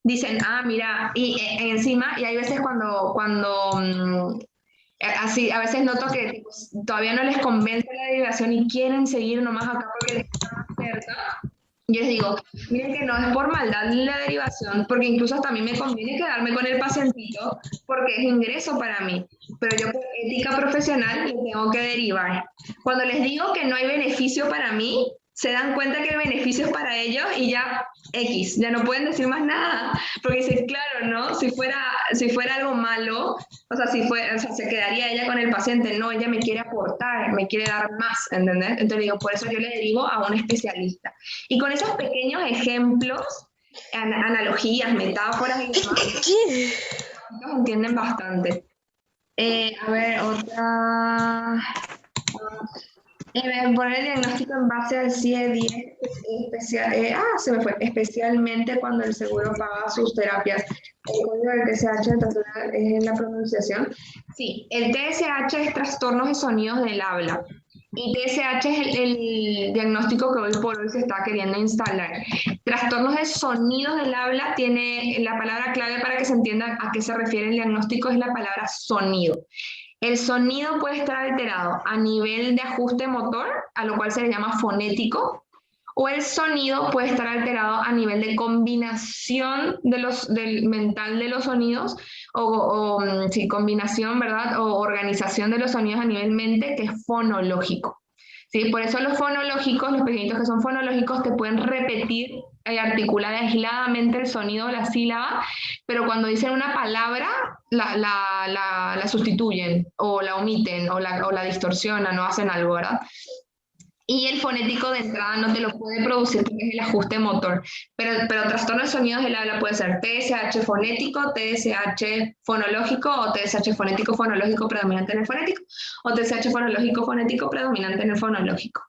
dicen, mira, y encima, y hay veces cuando Así, a veces noto que tipo, todavía no les convence la derivación y quieren seguir nomás acá porque les queda más cerca. Yo les digo, miren que no es por maldad la derivación, porque incluso hasta a mí me conviene quedarme con el pacientito porque es ingreso para mí, pero yo por ética profesional le tengo que derivar. Cuando les digo que no hay beneficio para mí, se dan cuenta que el beneficio es para ellos y ya X, ya no pueden decir más nada, porque dicen, claro, ¿no? Si fuera algo malo, o sea, o sea, se quedaría ella con el paciente, no, ella me quiere aportar, me quiere dar más, ¿entendés? Entonces digo, por eso yo le derivo a un especialista. Y con esos pequeños ejemplos, analogías, metáforas y demás, los entienden bastante. A ver, otra... Poner el diagnóstico en base al CIE-10 se me fue, especialmente cuando el seguro paga sus terapias. El código del TSH entonces, es la pronunciación. Sí, el TSH es trastornos de sonidos del habla. Y TSH es el diagnóstico que hoy por hoy se está queriendo instalar. Trastornos de sonidos del habla tiene la palabra clave para que se entienda a qué se refiere el diagnóstico, es la palabra sonido. El sonido puede estar alterado a nivel de ajuste motor, a lo cual se le llama fonético, o el sonido puede estar alterado a nivel de combinación del mental de los sonidos, sí, combinación, ¿verdad? O organización de los sonidos a nivel mente, que es fonológico. ¿Sí? Por eso los fonológicos, los pequeñitos que son fonológicos, te pueden repetir y articular aisladamente el sonido o la sílaba, pero cuando dicen una palabra, la sustituyen, o la omiten, o la distorsionan, o hacen algo, ¿verdad? Y el fonético de entrada no te lo puede producir porque es el ajuste motor. Pero trastorno de sonidos del habla puede ser TSH fonético, TSH fonológico o TSH fonético fonológico predominante en el fonético o TSH fonológico fonético predominante en el fonológico.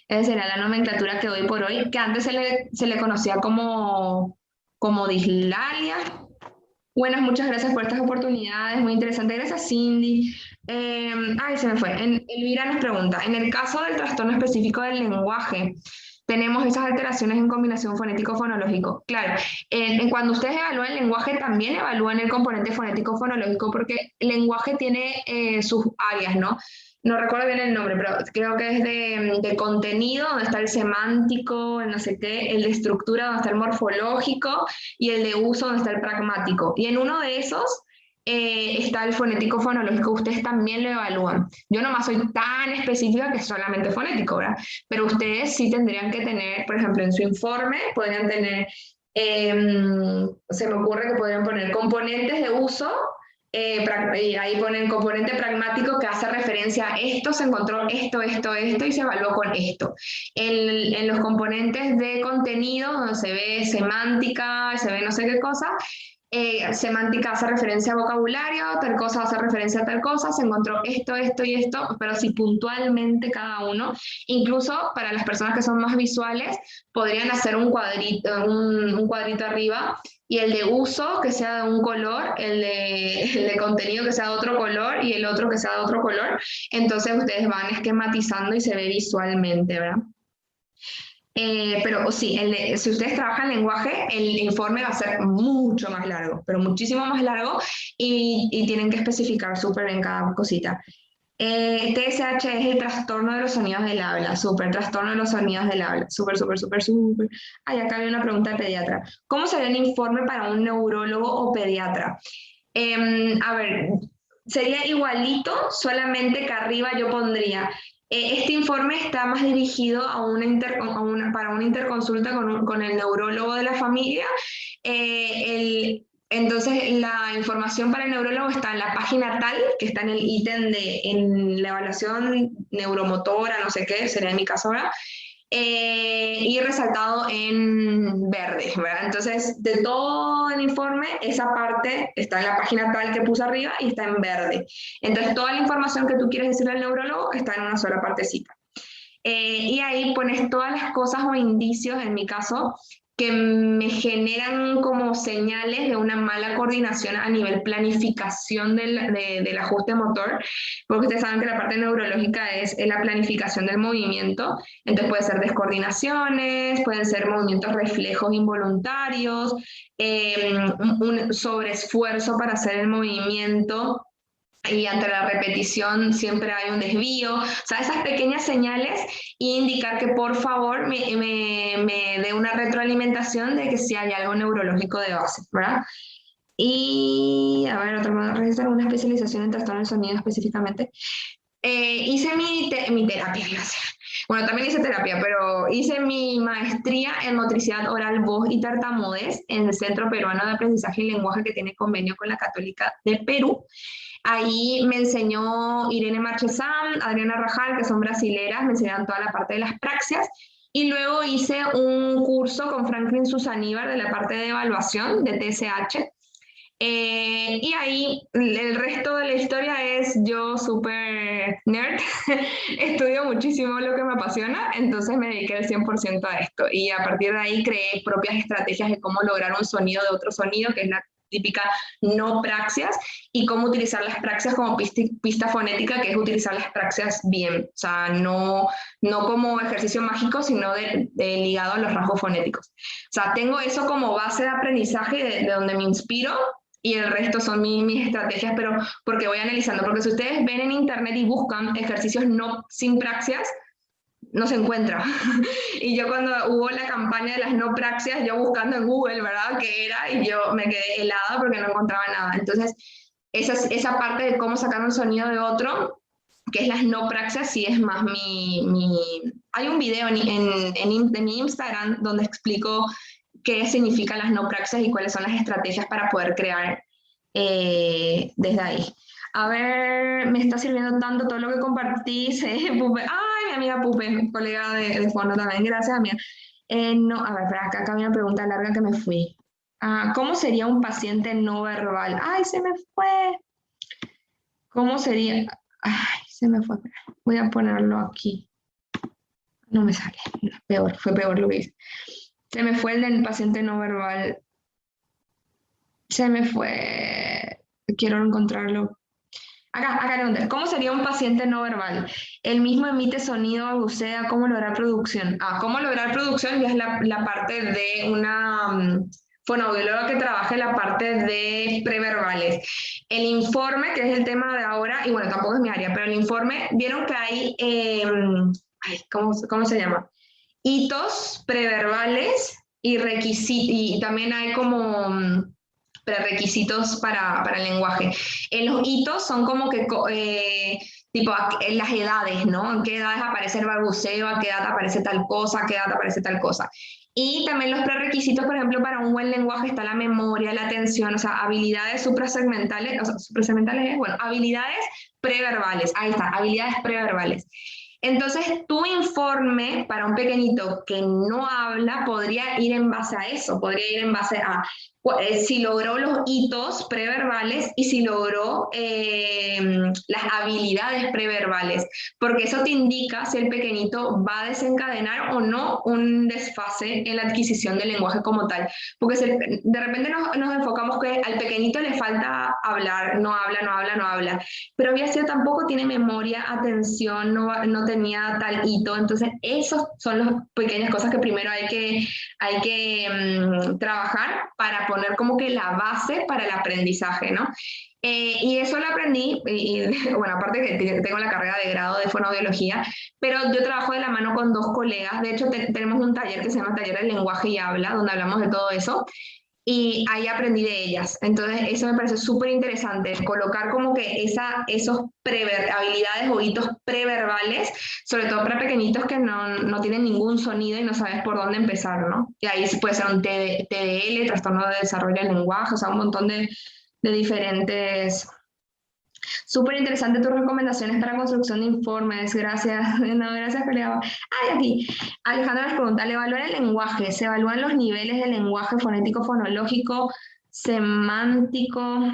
Esa será la nomenclatura que doy por hoy, que antes se le conocía como dislalia. Buenas, muchas gracias por estas oportunidades, muy interesante. Gracias, Cindy. Se me fue. Elvira nos pregunta, en el caso del trastorno específico del lenguaje, tenemos esas alteraciones en combinación fonético-fonológico. Claro, cuando ustedes evalúan el lenguaje, también evalúan el componente fonético-fonológico, porque el lenguaje tiene sus áreas, ¿no? No recuerdo bien el nombre, pero creo que es de contenido, donde está el semántico, el no sé qué, el de estructura, donde está el morfológico, y el de uso, donde está el pragmático. Y en uno de esos está el fonético fonológico, ustedes también lo evalúan. Yo nomás soy tan específica que es solamente fonético, ¿verdad? Pero ustedes sí tendrían que tener, por ejemplo, en su informe, podrían tener, se me ocurre que podrían poner componentes de uso, y ahí ponen componente pragmático que hace referencia a esto, se encontró esto y se evaluó con esto. En los componentes de contenido, donde se ve semántica, se ve no sé qué cosa, semántica hace referencia a vocabulario, tal cosa hace referencia a tal cosa, se encontró esto y esto, pero sí puntualmente cada uno. Incluso para las personas que son más visuales, podrían hacer un cuadrito arriba, y el de uso que sea de un color, el de contenido que sea de otro color y el otro que sea de otro color. Entonces ustedes van esquematizando y se ve visualmente, ¿verdad? Pero sí, si ustedes trabajan lenguaje, el informe va a ser mucho más largo, pero muchísimo más largo, y tienen que especificar súper bien cada cosita. TSH es el trastorno de los sonidos del habla, trastorno de los sonidos del habla, súper. Ay, acá hay una pregunta de pediatra. ¿Cómo sería un informe para un neurólogo o pediatra? A ver, sería igualito, solamente que arriba yo pondría, este informe está más dirigido para una interconsulta con el neurólogo de la familia. Entonces, la información para el neurólogo está en la página tal, que está en el ítem en la evaluación neuromotora, no sé qué, sería en mi caso ahora, y resaltado en verde, ¿verdad? Entonces, de todo el informe, esa parte está en la página tal que puse arriba y está en verde. Entonces, toda la información que tú quieres decirle al neurólogo está en una sola partecita. Y ahí pones todas las cosas o indicios, en mi caso, que me generan como señales de una mala coordinación a nivel planificación del ajuste motor, porque ustedes saben que la parte neurológica es la planificación del movimiento. Entonces puede ser descoordinaciones, pueden ser movimientos reflejos involuntarios, un sobreesfuerzo para hacer el movimiento, y ante la repetición siempre hay un desvío, o sea, esas pequeñas señales y indicar que por favor me dé una retroalimentación de que si hay algo neurológico de base, ¿verdad? Y, a ver, realizar una especialización en trastorno del sonido específicamente. Hice mi terapia, gracias. Bueno, también hice terapia, pero hice mi maestría en motricidad oral, voz y tartamudez en el Centro Peruano de Aprendizaje y Lenguaje que tiene convenio con la Católica de Perú. Ahí me enseñó Irene Marchesán, Adriana Rajal, que son brasileras, me enseñaron toda la parte de las praxias. Y luego hice un curso con Franklin Susaníbar de la parte de evaluación de TSH. Y ahí el resto de la historia es yo súper nerd, estudio muchísimo lo que me apasiona, entonces me dediqué el 100% a esto y a partir de ahí creé propias estrategias de cómo lograr un sonido de otro sonido, que es la típica no praxias, y cómo utilizar las praxias como pista fonética, que es utilizar las praxias bien, o sea, no como ejercicio mágico, sino ligado a los rasgos fonéticos. O sea, tengo eso como base de aprendizaje de donde me inspiro, y el resto son mis estrategias, pero porque voy analizando, porque si ustedes ven en internet y buscan ejercicios no sin praxias, no se encuentra. Y yo cuando hubo la campaña de las no praxias, yo buscando en Google, ¿verdad?, qué era, y yo me quedé helada porque no encontraba nada. Entonces, esa parte de cómo sacar un sonido de otro, que es las no praxias, sí es más Hay un video de mi Instagram donde explico qué significan las no praxias y cuáles son las estrategias para poder crear desde ahí. A ver, me está sirviendo tanto todo lo que compartís, Pupe. Ay, mi amiga Pupe, mi colega de fondo también, gracias, amiga. No, a ver, acá había una pregunta larga que me fui. ¿Cómo sería un paciente no verbal? Ay, se me fue. ¿Cómo sería? Ay, se me fue. Voy a ponerlo aquí. No me sale. No, peor, fue peor lo que hice. Se me fue el del paciente no verbal. Se me fue. Quiero encontrarlo. Acá, ¿cómo sería un paciente no verbal? El mismo emite sonido, balbucea, ¿cómo lograr producción? ¿Cómo lograr producción? Ya es la parte de una fonoaudióloga que trabaja en la parte de preverbales. El informe, que es el tema de ahora, y bueno, tampoco es mi área, pero el informe, vieron que hay, ¿cómo se llama? Hitos preverbales y también hay como prerequisitos para el lenguaje. Los hitos son como que tipo en las edades, ¿no? En qué edades aparece el balbuceo, a qué edad aparece tal cosa, a qué edad aparece tal cosa. Y también los prerequisitos, por ejemplo, para un buen lenguaje está la memoria, la atención, o sea, habilidades suprasegmentales, bueno, habilidades preverbales, ahí está, habilidades preverbales. Entonces, tu informe para un pequeñito que no habla podría ir en base a eso, podría ir en base a si logró los hitos preverbales y si logró las habilidades preverbales, porque eso te indica si el pequeñito va a desencadenar o no un desfase en la adquisición del lenguaje como tal. Porque de repente nos enfocamos que al pequeñito le falta hablar, no habla, pero había sido tampoco tiene memoria, atención, no tenía tal hito, entonces esos son las pequeñas cosas que primero hay que trabajar para poner como que la base para el aprendizaje, ¿no? Y eso lo aprendí, bueno, aparte que tengo la carrera de grado de fonoaudiología, pero yo trabajo de la mano con dos colegas, de hecho tenemos un taller que se llama Taller de Lenguaje y Habla, donde hablamos de todo eso, y ahí aprendí de ellas. Entonces eso me parece súper interesante, colocar como que esos habilidades o hitos preverbales, sobre todo para pequeñitos que no tienen ningún sonido y no sabes por dónde empezar, ¿no? Y ahí puede ser un TDL, trastorno de desarrollo del lenguaje, o sea, un montón de diferentes. Súper interesante tus recomendaciones para construcción de informes. Gracias. No, gracias, Julián. Aquí. Alejandra nos pregunta, ¿al evaluar el lenguaje, se evalúan los niveles de lenguaje fonético, fonológico, semántico?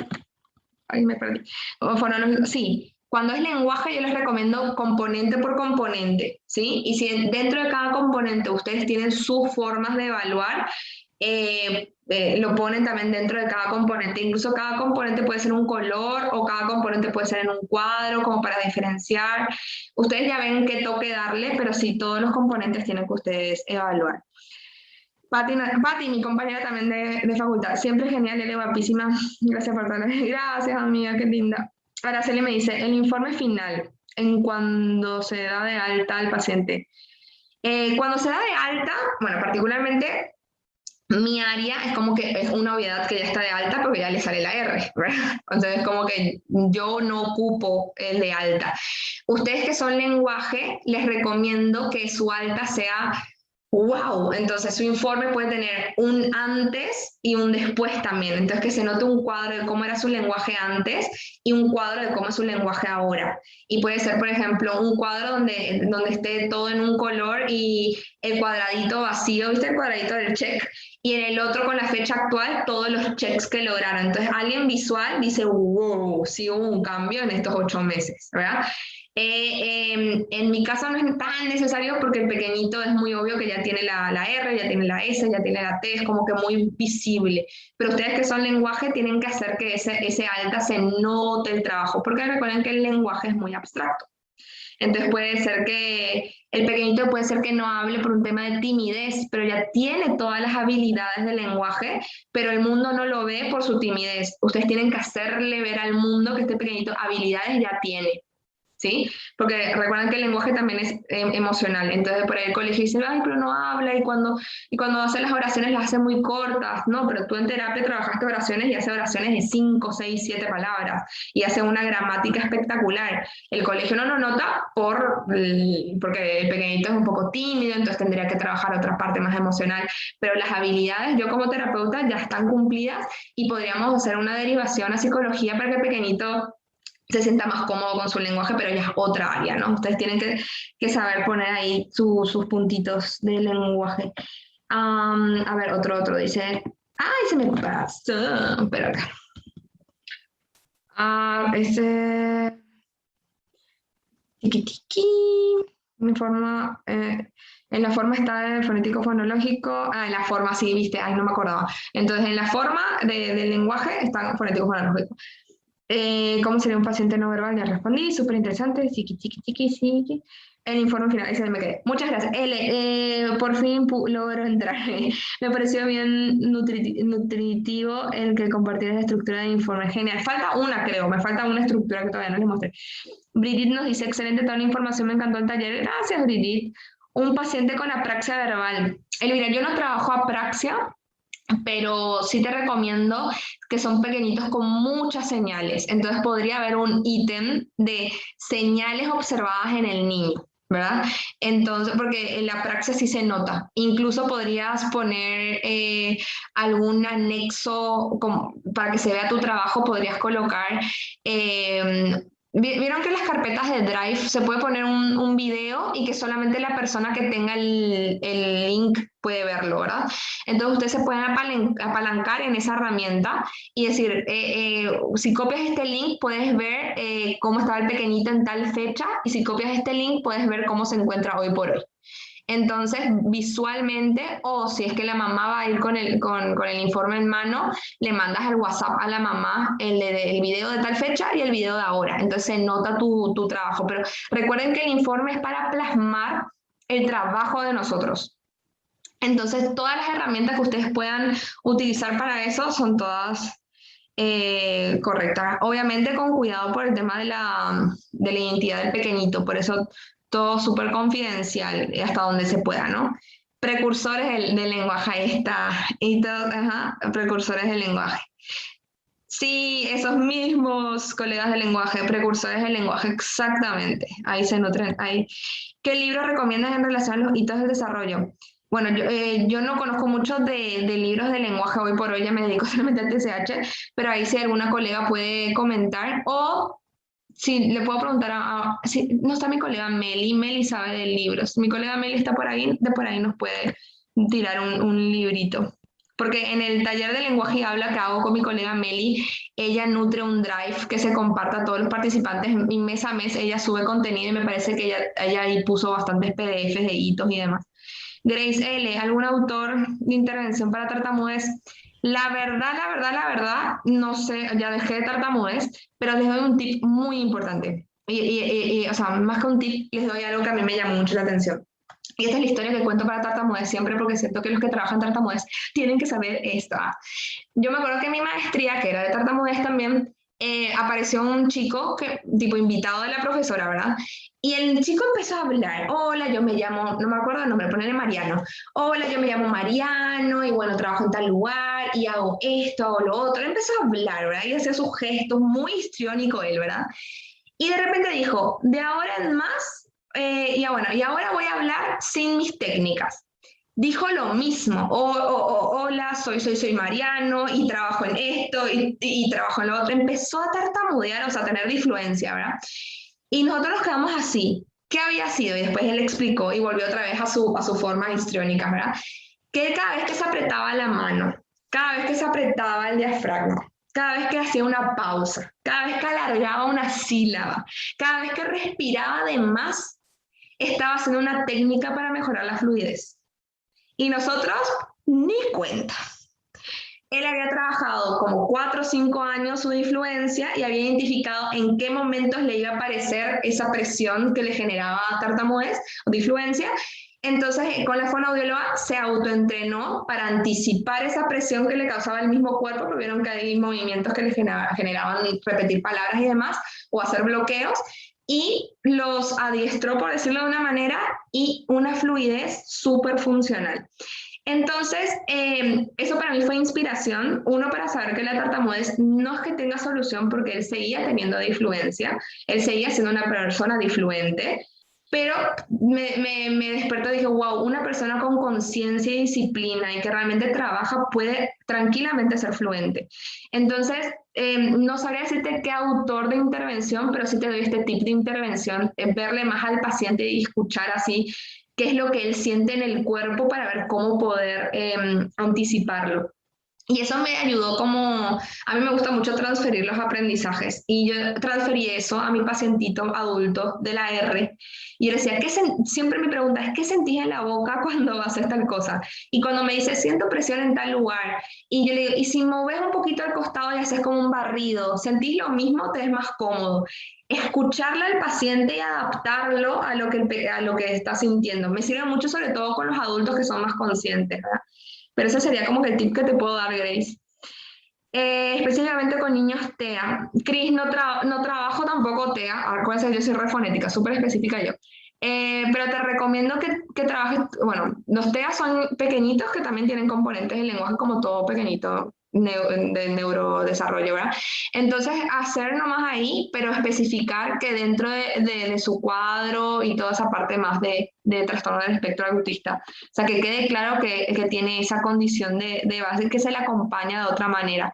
Ay, me perdí. O fonológico, sí. Cuando es lenguaje, yo les recomiendo componente por componente, ¿sí? Y si dentro de cada componente ustedes tienen sus formas de evaluar, lo ponen también dentro de cada componente. Incluso cada componente puede ser un color o cada componente puede ser en un cuadro, como para diferenciar. Ustedes ya ven qué toque darle, pero sí, todos los componentes tienen que ustedes evaluar. Pati, mi compañera también de facultad, siempre genial, eres guapísima. Gracias por todo. Gracias, amiga, qué linda. Araceli me dice, el informe final, en cuando se da de alta al paciente. Cuando se da de alta, bueno, particularmente mi área es como que es una obviedad que ya está de alta porque ya le sale la R, ¿verdad? Entonces, como que yo no ocupo el de alta. Ustedes que son lenguaje, les recomiendo que su alta sea wow. Entonces, su informe puede tener un antes y un después también. Entonces, que se note un cuadro de cómo era su lenguaje antes y un cuadro de cómo es su lenguaje ahora. Y puede ser, por ejemplo, un cuadro donde esté todo en un color y el cuadradito vacío, ¿viste? El cuadradito del check, y en el otro con la fecha actual todos los checks que lograron. Entonces alguien visual dice, wow, sí hubo un cambio en estos 8 meses, ¿verdad? En mi caso no es tan necesario porque el pequeñito es muy obvio que ya tiene la R, ya tiene la S, ya tiene la T, es como que muy visible. Pero ustedes que son lenguaje tienen que hacer que ese alta se note el trabajo, porque recuerden que el lenguaje es muy abstracto. Entonces puede ser que el pequeñito puede ser que no hable por un tema de timidez, pero ya tiene todas las habilidades del lenguaje, pero el mundo no lo ve por su timidez. Ustedes tienen que hacerle ver al mundo que este pequeñito habilidades ya tiene. ¿Sí? Porque recuerden que el lenguaje también es emocional. Entonces, por ahí el colegio dice, ay, pero no habla, y cuando hace las oraciones las hace muy cortas, ¿no? Pero tú en terapia trabajaste oraciones y hace oraciones de 5, 6, 7 palabras, y hace una gramática espectacular. El colegio no lo nota porque el pequeñito es un poco tímido, entonces tendría que trabajar otra parte más emocional, pero las habilidades, yo como terapeuta, ya están cumplidas y podríamos hacer una derivación a psicología para que el pequeñito se sienta más cómodo con su lenguaje, pero ya es otra área, ¿no? Ustedes tienen que saber poner ahí sus puntitos de lenguaje. A ver, otro dice, ay, se me pasó, pero acá. Tiki tiki, en la forma está el fonético fonológico, en la forma, sí, viste, ay, no me acordaba. Entonces, en la forma del lenguaje está el fonético fonológico. ¿Cómo sería un paciente no verbal? Ya respondí, súper interesante. Chiqui, chiqui, chiqui, chiqui. El informe final, ese me quedé. Muchas gracias. Por fin logro entrar. Me pareció bien nutritivo el que compartieras la estructura de informe. Genial. Falta una, creo. Me falta una estructura que todavía no les mostré. Brigitte nos dice, excelente toda la información, me encantó el taller. Gracias, Brigitte. Un paciente con apraxia verbal. Elvira, yo no trabajo apraxia, pero sí te recomiendo que son pequeñitos con muchas señales. Entonces podría haber un ítem de señales observadas en el niño, ¿verdad? Entonces, porque en la praxis sí se nota. Incluso podrías poner algún anexo para que se vea tu trabajo, podrías colocar... Vieron que en las carpetas de Drive se puede poner un video y que solamente la persona que tenga el link puede verlo, ¿verdad? Entonces ustedes se pueden apalancar en esa herramienta y decir, si copias este link puedes ver cómo estaba el pequeñito en tal fecha, y si copias este link puedes ver cómo se encuentra hoy por hoy. Entonces, visualmente, o si es que la mamá va a ir con el informe en mano, le mandas al WhatsApp a la mamá el video de tal fecha y el video de ahora. Entonces, se nota tu trabajo. Pero recuerden que el informe es para plasmar el trabajo de nosotros. Entonces, todas las herramientas que ustedes puedan utilizar para eso son todas correctas. Obviamente con cuidado por el tema de la identidad del pequeñito, por eso todo súper confidencial hasta donde se pueda, ¿no? Precursores del lenguaje, ahí está. Y todo, ajá, precursores del lenguaje. Sí, esos mismos colegas de lenguaje, precursores del lenguaje, exactamente. Ahí se nutren. Ahí. ¿Qué libros recomiendas en relación a los hitos del desarrollo? Bueno, yo no conozco mucho de libros de lenguaje hoy por hoy, ya me dedico solamente al TCH, pero ahí si alguna colega puede comentar, o si le puedo preguntar si no está mi colega Meli sabe de libros. Mi colega Meli está por ahí, de por ahí nos puede tirar un librito. Porque en el taller de lenguaje y habla que hago con mi colega Meli, ella nutre un drive que se comparta a todos los participantes y mes a mes ella sube contenido, y me parece que ella ahí puso bastantes PDFs de hitos y demás. Grace L., ¿algún autor de intervención para tartamudez? La verdad, no sé, ya dejé de tartamudez, pero les doy un tip muy importante. O sea, más que un tip, les doy algo que a mí me llamó mucho la atención. Y esta es la historia que cuento para tartamudez siempre, porque siento que los que trabajan tartamudez tienen que saber esta. Yo me acuerdo que mi maestría, que era de tartamudez también, apareció un chico, que, tipo invitado de la profesora, ¿verdad? Y el chico empezó a hablar, hola, yo me llamo, no me acuerdo el nombre, ponerle Mariano, hola, yo me llamo Mariano, y bueno, trabajo en tal lugar, y hago esto, hago lo otro. Él empezó a hablar, ¿verdad? Y hacía sus gestos, muy histriónico él, ¿verdad? Y de repente dijo, de ahora en más, ya bueno, y ahora voy a hablar sin mis técnicas. Dijo lo mismo, hola, soy Mariano y trabajo en esto y trabajo en lo otro. Empezó a tartamudear, o sea, a tener disfluencia, ¿verdad? Y nosotros nos quedamos así. ¿Qué había sido? Y después él explicó y volvió otra vez a su forma histriónica, ¿verdad? Que cada vez que se apretaba la mano, cada vez que se apretaba el diafragma, cada vez que hacía una pausa, cada vez que alargaba una sílaba, cada vez que respiraba de más, estaba haciendo una técnica para mejorar la fluidez. Y nosotros ni cuenta. Él había trabajado como 4 o 5 años su influencia y había identificado en qué momentos le iba a aparecer esa presión que le generaba tartamudez o disfluencia. Entonces, con la fonoaudióloga se autoentrenó para anticipar esa presión que le causaba el mismo cuerpo, porque vieron que hay movimientos que le generaban repetir palabras y demás, o hacer bloqueos, y los adiestró, por decirlo de una manera, y una fluidez súper funcional. Entonces, eso para mí fue inspiración, uno, para saber que la tartamudez no es que tenga solución, porque él seguía teniendo disfluencia, él seguía siendo una persona disfluente, pero me despertó y dije, wow, una persona con conciencia y disciplina y que realmente trabaja puede tranquilamente ser fluente. Entonces, no sabría decirte qué autor de intervención, pero sí te doy este tip de intervención, verle más al paciente y escuchar así qué es lo que él siente en el cuerpo para ver cómo poder anticiparlo. Y eso me ayudó como, a mí me gusta mucho transferir los aprendizajes y yo transferí eso a mi pacientito adulto de la R y yo le decía, siempre mi pregunta es, ¿qué sentís en la boca cuando haces tal cosa? Y cuando me dice, siento presión en tal lugar, y yo le digo, y si moves un poquito al costado y haces como un barrido, ¿sentís lo mismo? ¿Te es más cómodo? Escucharle al paciente y adaptarlo a lo que está sintiendo. Me sirve mucho, sobre todo con los adultos que son más conscientes, ¿verdad? Pero ese sería como que el tip que te puedo dar, Grace. Específicamente con niños TEA. Cris, no trabajo tampoco TEA. Acuérdense, yo soy refonética, súper específica yo. Pero te recomiendo que trabajes, bueno, los TEA son pequeñitos que también tienen componentes de lenguaje como todo pequeñito de neurodesarrollo, ¿verdad? Entonces, hacer nomás ahí, pero especificar que dentro de su cuadro y toda esa parte más de trastorno del espectro autista, o sea, que quede claro que tiene esa condición de base que se le acompaña de otra manera.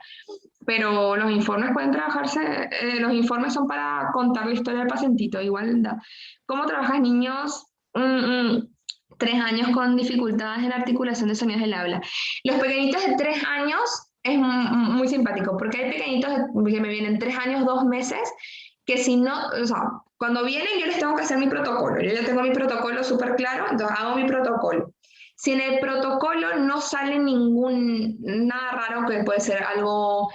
Pero los informes pueden trabajarse, los informes son para contar la historia del pacientito, igual da. ¿Cómo trabajas niños? 3 años con dificultades en la articulación de sonidos del habla. Los pequeñitos de 3 años es muy simpático, porque hay pequeñitos que me vienen 3 años, 2 meses, que si no, o sea, cuando vienen yo les tengo que hacer mi protocolo. Yo ya tengo mi protocolo súper claro, entonces hago mi protocolo. Si en el protocolo no sale nada raro, que puede ser algo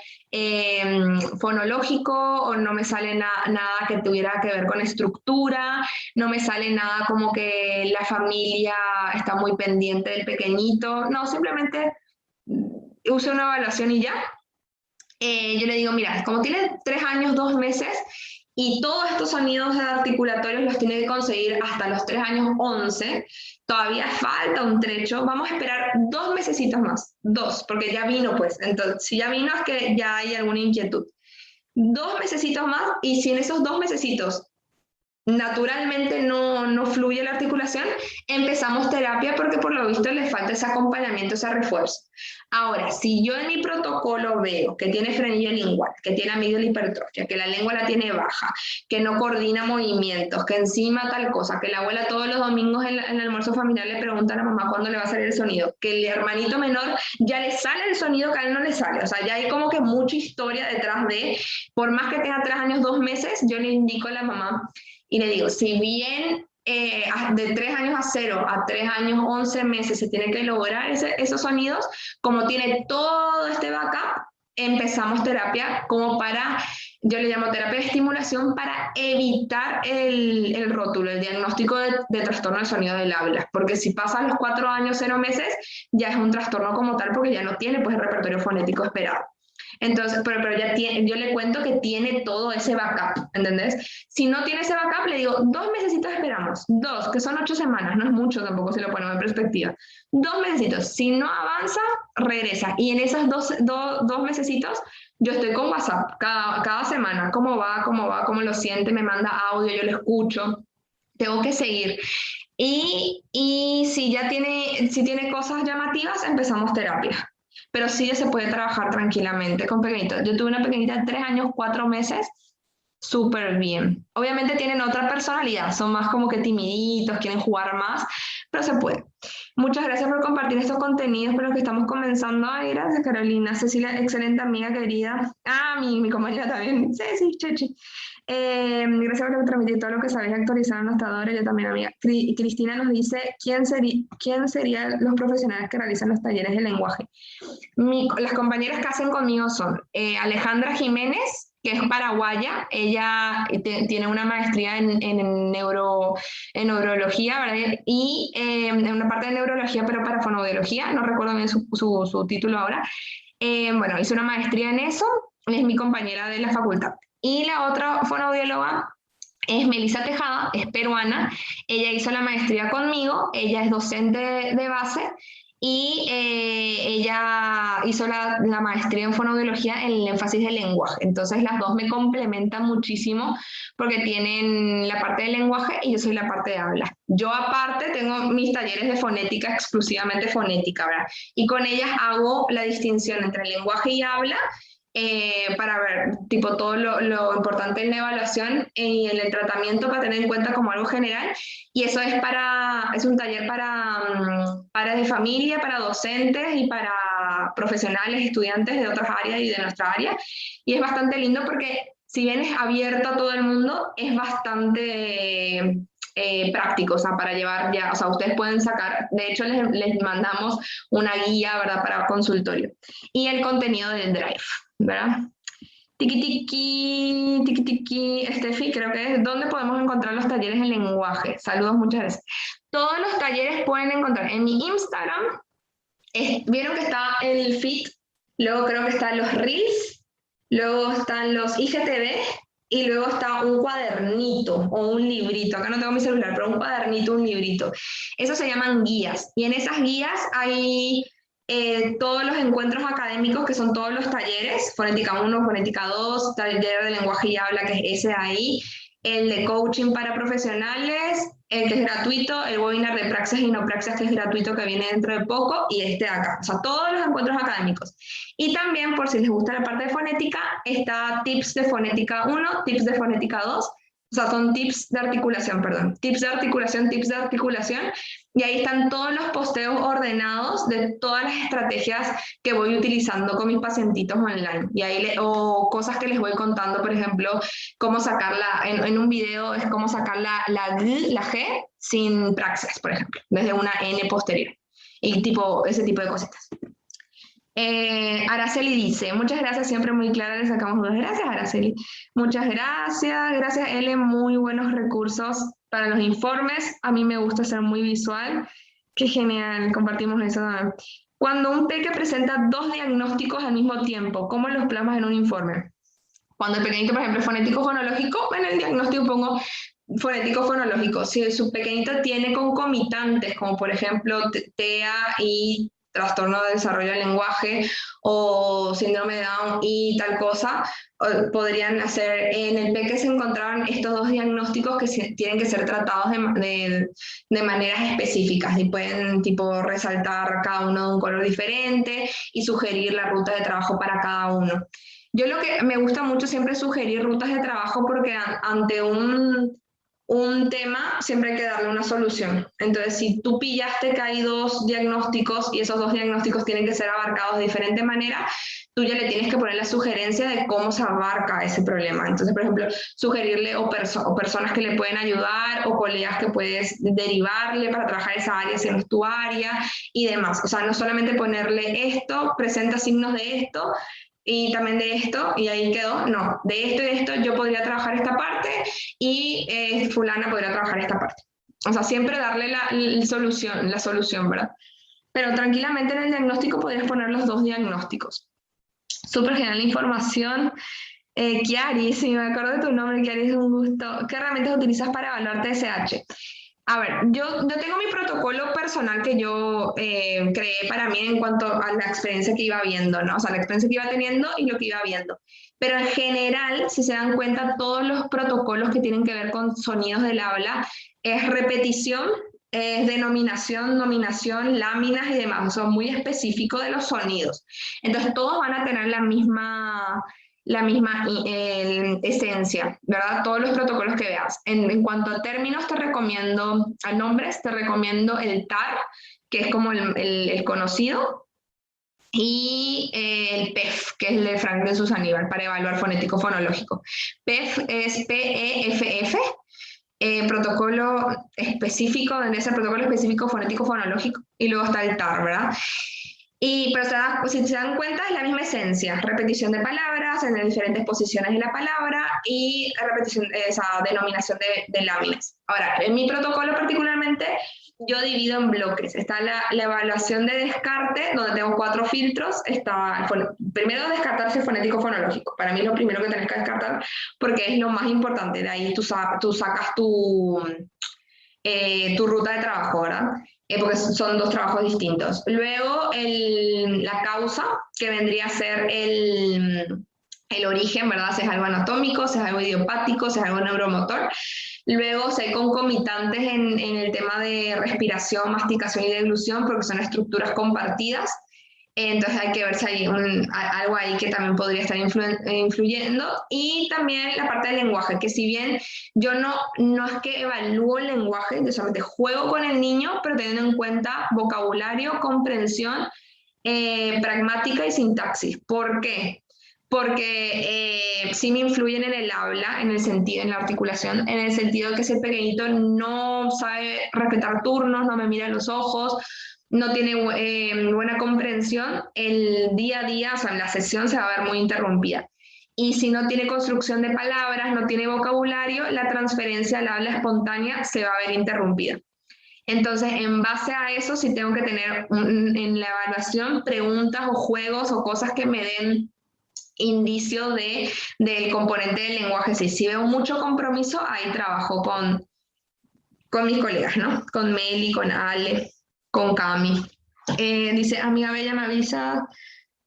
fonológico, o no me sale nada que tuviera que ver con estructura, no me sale nada como que la familia está muy pendiente del pequeñito, no, simplemente use una evaluación y ya. Yo le digo, mira, como tiene 3 años, 2 meses, y todos estos sonidos articulatorios los tiene que conseguir hasta los 3 años 11, todavía falta un trecho, vamos a esperar 2 mesecitos más, 2, porque ya vino pues, entonces si ya vino es que ya hay alguna inquietud. 2 mesecitos más, y si en esos 2 mesecitos naturalmente no fluye la articulación, empezamos terapia, porque por lo visto le falta ese acompañamiento, ese refuerzo. Ahora, si yo en mi protocolo veo que tiene frenillo lingual, que tiene amígdala hipertrofia, que la lengua la tiene baja, que no coordina movimientos, que encima tal cosa, que la abuela todos los domingos en el almuerzo familiar le pregunta a la mamá cuándo le va a salir el sonido, que el hermanito menor ya le sale el sonido que a él no le sale, o sea, ya hay como que mucha historia detrás de, por más que tenga 3 años, 2 meses, yo le indico a la mamá y le digo, si bien de 3 años a 0 a 3 años 11 meses se tiene que lograr esos sonidos, como tiene todo este backup, empezamos terapia como para, yo le llamo terapia de estimulación, para evitar el rótulo, el diagnóstico de trastorno del sonido del habla, porque si pasan los 4 años 0 meses, ya es un trastorno como tal, porque ya no tiene pues el repertorio fonético esperado. Entonces, pero ya tiene, yo le cuento que tiene todo ese backup, ¿entendés? Si no tiene ese backup, le digo, 2 mesecitos esperamos, 2, que son 8 semanas, no es mucho tampoco si lo ponemos en perspectiva. 2 mesecitos, si no avanza, regresa. Y en esos dos mesecitos, yo estoy con WhatsApp cada semana, cómo va, cómo lo siente, me manda audio, yo lo escucho, tengo que seguir. Y si tiene cosas llamativas, empezamos terapia. Pero sí ya se puede trabajar tranquilamente con pequeñitos. Yo tuve una pequeñita de 3 años, 4 meses, súper bien. Obviamente tienen otra personalidad, son más como que timiditos, quieren jugar más, pero se puede. Muchas gracias por compartir estos contenidos por los que estamos comenzando. Ay, gracias Carolina, Cecilia, excelente amiga querida. Ah, mi compañera también, sí, Chechi. Gracias por transmitir todo lo que sabéis actualizar a nuestra hora. Yo también, amiga. Cristina nos dice, ¿quién serían los profesionales que realizan los talleres de lenguaje? Las compañeras que hacen conmigo son Alejandra Jiménez, que es paraguaya. Ella tiene una maestría en neurología, ¿verdad? Y en una parte de neurología, pero para fonoaudiología, no recuerdo bien su título ahora. Bueno, hizo una maestría en eso, es mi compañera de la facultad. Y la otra fonoaudióloga es Melissa Tejada, es peruana. Ella hizo la maestría conmigo, ella es docente de base y ella hizo la maestría en fonoaudiología en el énfasis del lenguaje. Entonces las dos me complementan muchísimo porque tienen la parte del lenguaje y yo soy la parte de habla. Yo aparte tengo mis talleres de fonética, exclusivamente fonética, ¿verdad? Y con ellas hago la distinción entre lenguaje y habla, para ver tipo todo lo importante en la evaluación y en el tratamiento para tener en cuenta como algo general. Y eso es un taller para de familia, para docentes y para profesionales, estudiantes de otras áreas y de nuestra área. Y es bastante lindo porque si bien es abierto a todo el mundo, es bastante práctico, o sea, para llevar ya, o sea, ustedes pueden sacar, de hecho les mandamos una guía, ¿verdad?, para consultorio. Y el contenido del Drive, ¿verdad? Tiki, Estefi, creo que es, ¿dónde podemos encontrar los talleres en lenguaje? Saludos, muchas gracias. Todos los talleres pueden encontrar en mi Instagram. Vieron que está el feed, luego creo que están los Reels, luego están los IGTV y luego está un cuadernito o un librito. Acá no tengo mi celular, pero un cuadernito, un librito. Esos se llaman guías. Y en esas guías hay todos los encuentros académicos, que son todos los talleres, Fonética 1, Fonética 2, taller de lenguaje y habla, que es ese ahí, el de coaching para profesionales, el que es gratuito, el webinar de praxis y no praxis, que es gratuito, que viene dentro de poco, y este de acá. O sea, todos los encuentros académicos. Y también, por si les gusta la parte de fonética, está tips de fonética 1, tips de fonética 2, o sea, son tips de articulación, perdón. Tips de articulación. Y ahí están todos los posteos ordenados de todas las estrategias que voy utilizando con mis pacientitos online. Y ahí o cosas que les voy contando, por ejemplo, cómo sacarla, en un video es cómo sacar la G sin praxis, por ejemplo, desde una N posterior. Y ese tipo de cositas. Araceli dice, muchas gracias, siempre muy clara, le sacamos dudas. Gracias, Araceli. Muchas gracias, Ele, muy buenos recursos para los informes. A mí me gusta ser muy visual. Qué genial, compartimos eso. Cuando un peque presenta 2 diagnósticos al mismo tiempo, ¿cómo los plasmas en un informe? Cuando el pequeñito, por ejemplo, es fonético-fonológico, en el diagnóstico pongo fonético-fonológico. Si su pequeñito tiene concomitantes, como por ejemplo TEA y trastorno de desarrollo del lenguaje o síndrome de Down y tal cosa, podrían hacer, en el PEC se encontraban estos 2 diagnósticos que tienen que ser tratados de maneras específicas y pueden tipo resaltar cada uno de un color diferente y sugerir la ruta de trabajo para cada uno. Yo lo que me gusta mucho siempre es sugerir rutas de trabajo porque ante un tema siempre hay que darle una solución. Entonces, si tú pillaste que hay 2 diagnósticos y esos 2 diagnósticos tienen que ser abarcados de diferente manera, tú ya le tienes que poner la sugerencia de cómo se abarca ese problema. Entonces, por ejemplo, sugerirle o personas que le pueden ayudar o colegas que puedes derivarle para trabajar esa área si no es tu área y demás. O sea, no solamente ponerle esto, presenta signos de esto, y también de esto, y ahí quedó, no, de esto y de esto yo podría trabajar esta parte y fulana podría trabajar esta parte. O sea, siempre darle la solución, ¿verdad? Pero tranquilamente en el diagnóstico podrías poner los 2 diagnósticos. Súper genial la información. Kiari, si me acuerdo de tu nombre, Kiari, es un gusto. ¿Qué herramientas utilizas para evaluar TSH? A ver, yo tengo mi protocolo personal que yo creé para mí en cuanto a la experiencia que iba viendo, ¿no? O sea, la experiencia que iba teniendo y lo que iba viendo. Pero en general, si se dan cuenta, todos los protocolos que tienen que ver con sonidos del habla es repetición, es denominación, nominación, láminas y demás. Son muy específicos de los sonidos. Entonces, todos van a tener la misma esencia, ¿verdad? Todos los protocolos que veas. En cuanto a términos, te recomiendo, a nombres, te recomiendo el TAR, que es como el conocido, y el PEF, que es el de Frank de Susaníbal, para evaluar fonético fonológico. PEF es PEFF, protocolo específico, donde es el protocolo específico fonético fonológico, y luego está el TAR, ¿verdad? Pero si se dan cuenta, es la misma esencia, repetición de palabras en diferentes posiciones de la palabra y repetición, esa denominación de láminas. Ahora, en mi protocolo particularmente, yo divido en bloques. Está la evaluación de descarte, donde tengo 4 filtros. Está, primero, descartarse fonético fonológico. Para mí es lo primero que tenés que descartar, porque es lo más importante. De ahí tú sacas tu ruta de trabajo, ¿verdad? Porque son 2 trabajos distintos. Luego, la causa, que vendría a ser el origen, ¿verdad? Si es algo anatómico, si es algo idiopático, si es algo neuromotor. Luego, si hay concomitantes en el tema de respiración, masticación y deglución, porque son estructuras compartidas. Entonces hay que ver si hay algo ahí que también podría estar influyendo. Y también la parte del lenguaje, que si bien yo no es que evalúo el lenguaje, yo solamente juego con el niño, pero teniendo en cuenta vocabulario, comprensión, pragmática y sintaxis. ¿Por qué? Porque sí me influyen en el habla, en el sentido, en la articulación, en el sentido de que ese pequeñito no sabe respetar turnos, no me mira a los ojos, no tiene buena comprensión, el día a día, o sea, en la sesión se va a ver muy interrumpida. Y si no tiene construcción de palabras, no tiene vocabulario, la transferencia al habla espontánea se va a ver interrumpida. Entonces, en base a eso, sí tengo que tener en la evaluación preguntas o juegos o cosas que me den indicio del componente del lenguaje. Si veo mucho compromiso, ahí trabajo con mis colegas, ¿no? Con Meli, con Ale, con Cami. Dice, amiga Bella, me avisa,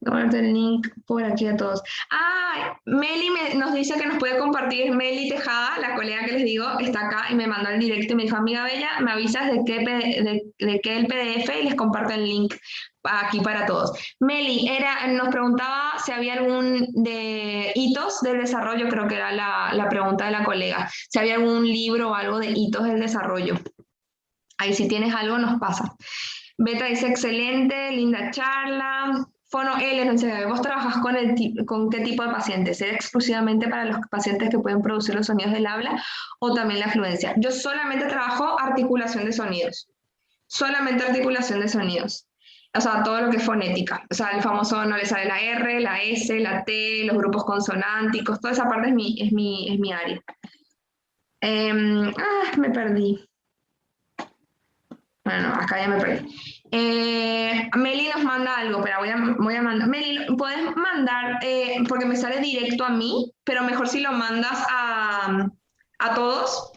voy a darte el link por aquí a todos. Ah, Meli nos dice que nos puede compartir. Meli Tejada, la colega que les digo, está acá y me mandó el directo y me dijo, amiga Bella, me avisas de qué el PDF y les comparto el link aquí para todos. Meli, nos preguntaba si había algún de hitos del desarrollo, creo que era la pregunta de la colega, si había algún libro o algo de hitos del desarrollo. Ahí si tienes algo nos pasa. Beta dice, excelente, linda charla. Fono L nos dice, ¿vos trabajas con qué tipo de pacientes? ¿Es exclusivamente para los pacientes que pueden producir los sonidos del habla o también la fluencia? Yo solamente trabajo articulación de sonidos. Solamente articulación de sonidos. O sea, todo lo que es fonética. O sea, el famoso no le sale la R, la S, la T, los grupos consonánticos, toda esa parte es mi área. Me perdí. Bueno, acá ya me perdí. Meli nos manda algo, pero voy a mandar. Meli, puedes mandar, porque me sale directo a mí, pero mejor si lo mandas a todos.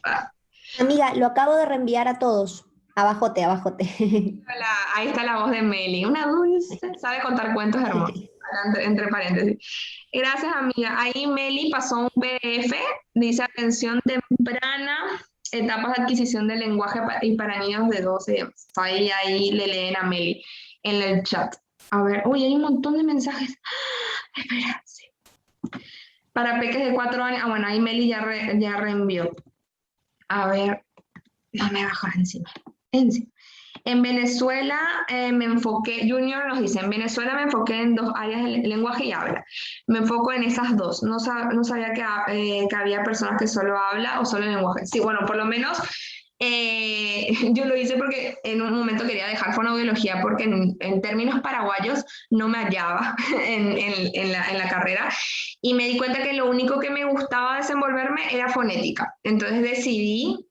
Amiga, lo acabo de reenviar a todos. Abajote, abajote. Ahí está la voz de Meli, una dulce, sabe contar cuentos hermosos, entre paréntesis. Gracias, amiga. Ahí Meli pasó un PDF, dice atención temprana, etapas de adquisición del lenguaje y para niños de 12 años. Ahí le leen a Meli en el chat. A ver, uy, hay un montón de mensajes. Espera, sí. Para peques de 4 años, bueno, ahí Meli ya reenvió. A ver, no me bajas encima. En Venezuela me enfoqué, Junior nos dice, en Venezuela me enfoqué en 2 áreas de lenguaje y habla. Me enfoco en esas 2. No sabía que había personas que solo habla o solo lenguaje. Sí, bueno, por lo menos yo lo hice porque en un momento quería dejar fonoaudiología porque en términos paraguayos no me hallaba en la carrera y me di cuenta que lo único que me gustaba desenvolverme era fonética. Entonces